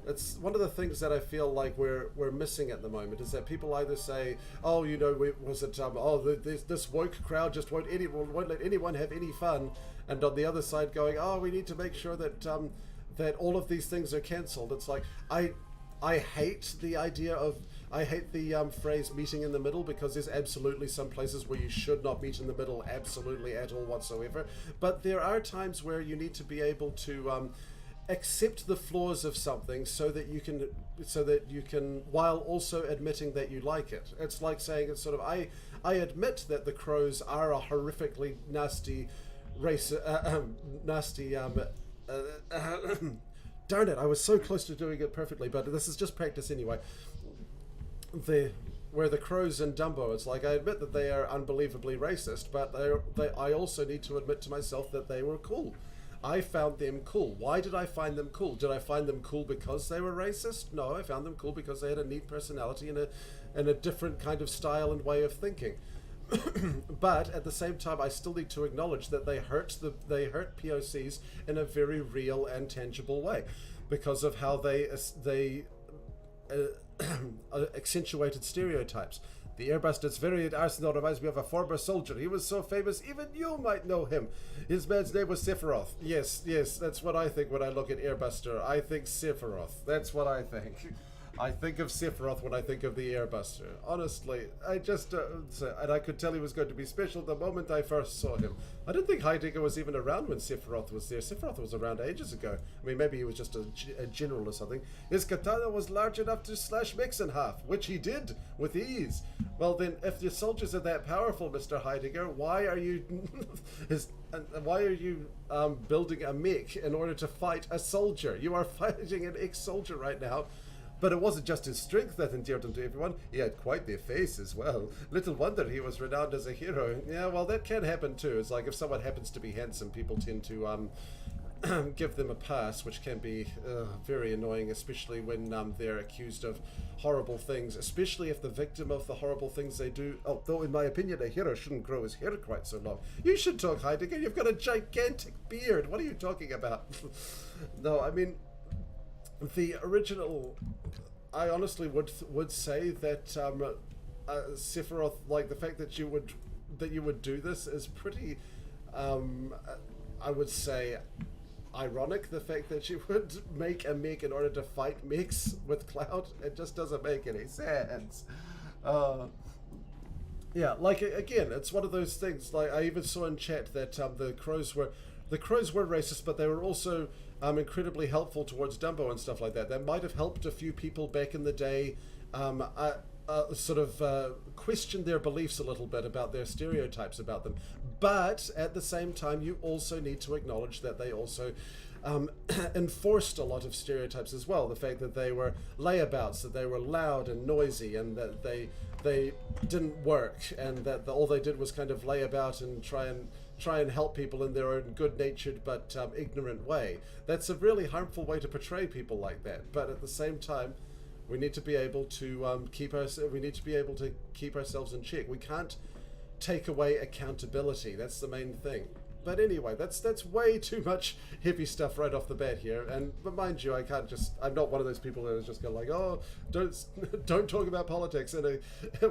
It's one of the things that I feel like we're missing at the moment, is that people either say, oh, you know, this woke crowd just won't let anyone have any fun, and on the other side going, oh, we need to make sure that that all of these things are cancelled. It's like, I hate the idea of, I hate the phrase meeting in the middle, because there's absolutely some places where you should not meet in the middle absolutely at all whatsoever. But there are times where you need to be able to accept the flaws of something so that you can while also admitting that you like it. It's like saying, it's sort of, I admit that the Crows are a horrifically nasty race, darn it, I was so close to doing it perfectly, but this is just practice anyway. Where the Crows in Dumbo, it's like, I admit that they are unbelievably racist, but I also need to admit to myself that they were cool. I found them cool. Why did I find them cool? Did I find them cool because they were racist? No, I found them cool because they had a neat personality and a different kind of style and way of thinking. But at the same time, I still need to acknowledge that they hurt POCs in a very real and tangible way, because of how they accentuated stereotypes. The airbusters very arsenal reminds me of a former soldier. He was so famous, even you might know him. His man's name was Sephiroth. Yes, that's what I think when I look at Airbuster. I think Sephiroth. That's what I think. I think of Sephiroth when I think of the Airbuster. Honestly, I just... and I could tell he was going to be special the moment I first saw him. I didn't think Heidegger was even around when Sephiroth was there. Sephiroth was around ages ago. I mean, maybe he was just a general or something. His katana was large enough to slash mechs in half, which he did with ease. Well then, if your soldiers are that powerful, Mr. Heidegger, why are you... building a mech in order to fight a soldier? You are fighting an ex-soldier right now. But it wasn't just his strength that endeared him to everyone. He had quite the face as well. Little wonder he was renowned as a hero. Yeah, well, that can happen too. It's like if someone happens to be handsome, people tend to give them a pass, which can be very annoying, especially when they're accused of horrible things, especially if the victim of the horrible things they do... Although, in my opinion, a hero shouldn't grow his hair quite so long. You should talk, Heidegger. You've got a gigantic beard. What are you talking about? No, I mean... The original, I honestly would say that Sephiroth, like the fact that you would do this is pretty, I would say, ironic. The fact that you would make a mech in order to fight mechs with Cloud, it just doesn't make any sense. Yeah, like again, it's one of those things. Like I even saw in chat that the Crows were racist, but they were also incredibly helpful towards Dumbo and stuff like that. That might have helped a few people back in the day question their beliefs a little bit about their stereotypes about them. But at the same time, you also need to acknowledge that they also enforced a lot of stereotypes as well. The fact that they were layabouts, that they were loud and noisy, and that they didn't work, and that all they did was kind of lay about and try and help people in their own good-natured but ignorant way. That's a really harmful way to portray people like that. But at the same time, we need to be able to keep ourselves in check. We can't take away accountability. That's the main thing. But anyway, that's way too much heavy stuff right off the bat here. But mind you, I'm not one of those people who is just going like, oh, don't talk about politics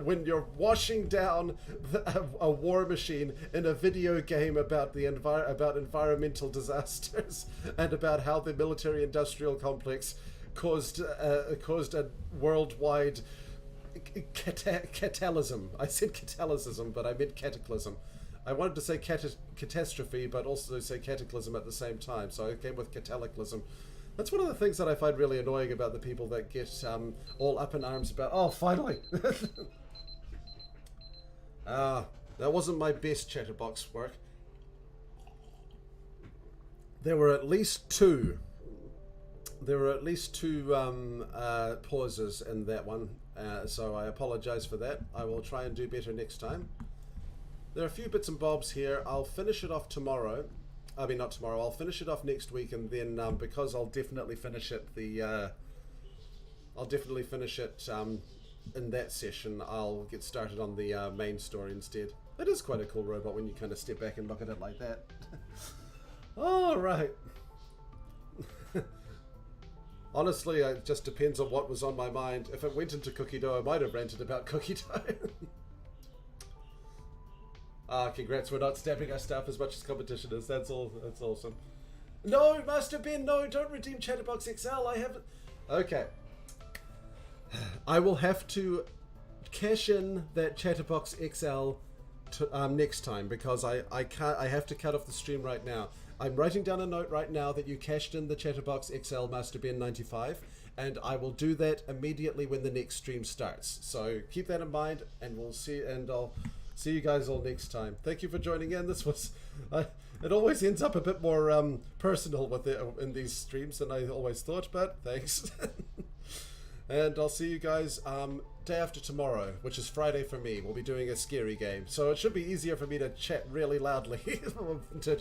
when you're washing down a war machine in a video game about about environmental disasters and about how the military-industrial complex caused a worldwide catalysm. I said catalysm, but I meant cataclysm. I wanted to say catastrophe, but also say cataclysm at the same time, so I came with cataclysm. That's one of the things that I find really annoying about the people that get all up in arms about... Oh, finally! That wasn't my best chatterbox work. There were at least two. Pauses in that one, so I apologize for that. I will try and do better next time. There are a few bits and bobs here. I'll finish it off tomorrow. I mean, not tomorrow. I'll finish it off next week, and then because I'll definitely finish it in that session. I'll get started on the main story instead. It is quite a cool robot when you kind of step back and look at it like that. All right. Honestly, it just depends on what was on my mind. If it went into cookie dough, I might have ranted about cookie dough. Congrats, we're not stabbing our staff as much as competition is. That's all. That's awesome. No, Master Ben, no, don't redeem Chatterbox XL. I haven't. Okay. I will have to cash in that Chatterbox XL next time, because I can't. I have to cut off the stream right now. I'm writing down a note right now that you cashed in the Chatterbox XL Master Ben 95, and I will do that immediately when the next stream starts. So keep that in mind, and we'll see. And I'll see you guys all next time. Thank you for joining in. This was. It always ends up a bit more personal with in these streams than I always thought, but thanks. And I'll see you guys day after tomorrow, which is Friday for me. We'll be doing a scary game, so it should be easier for me to chat really loudly to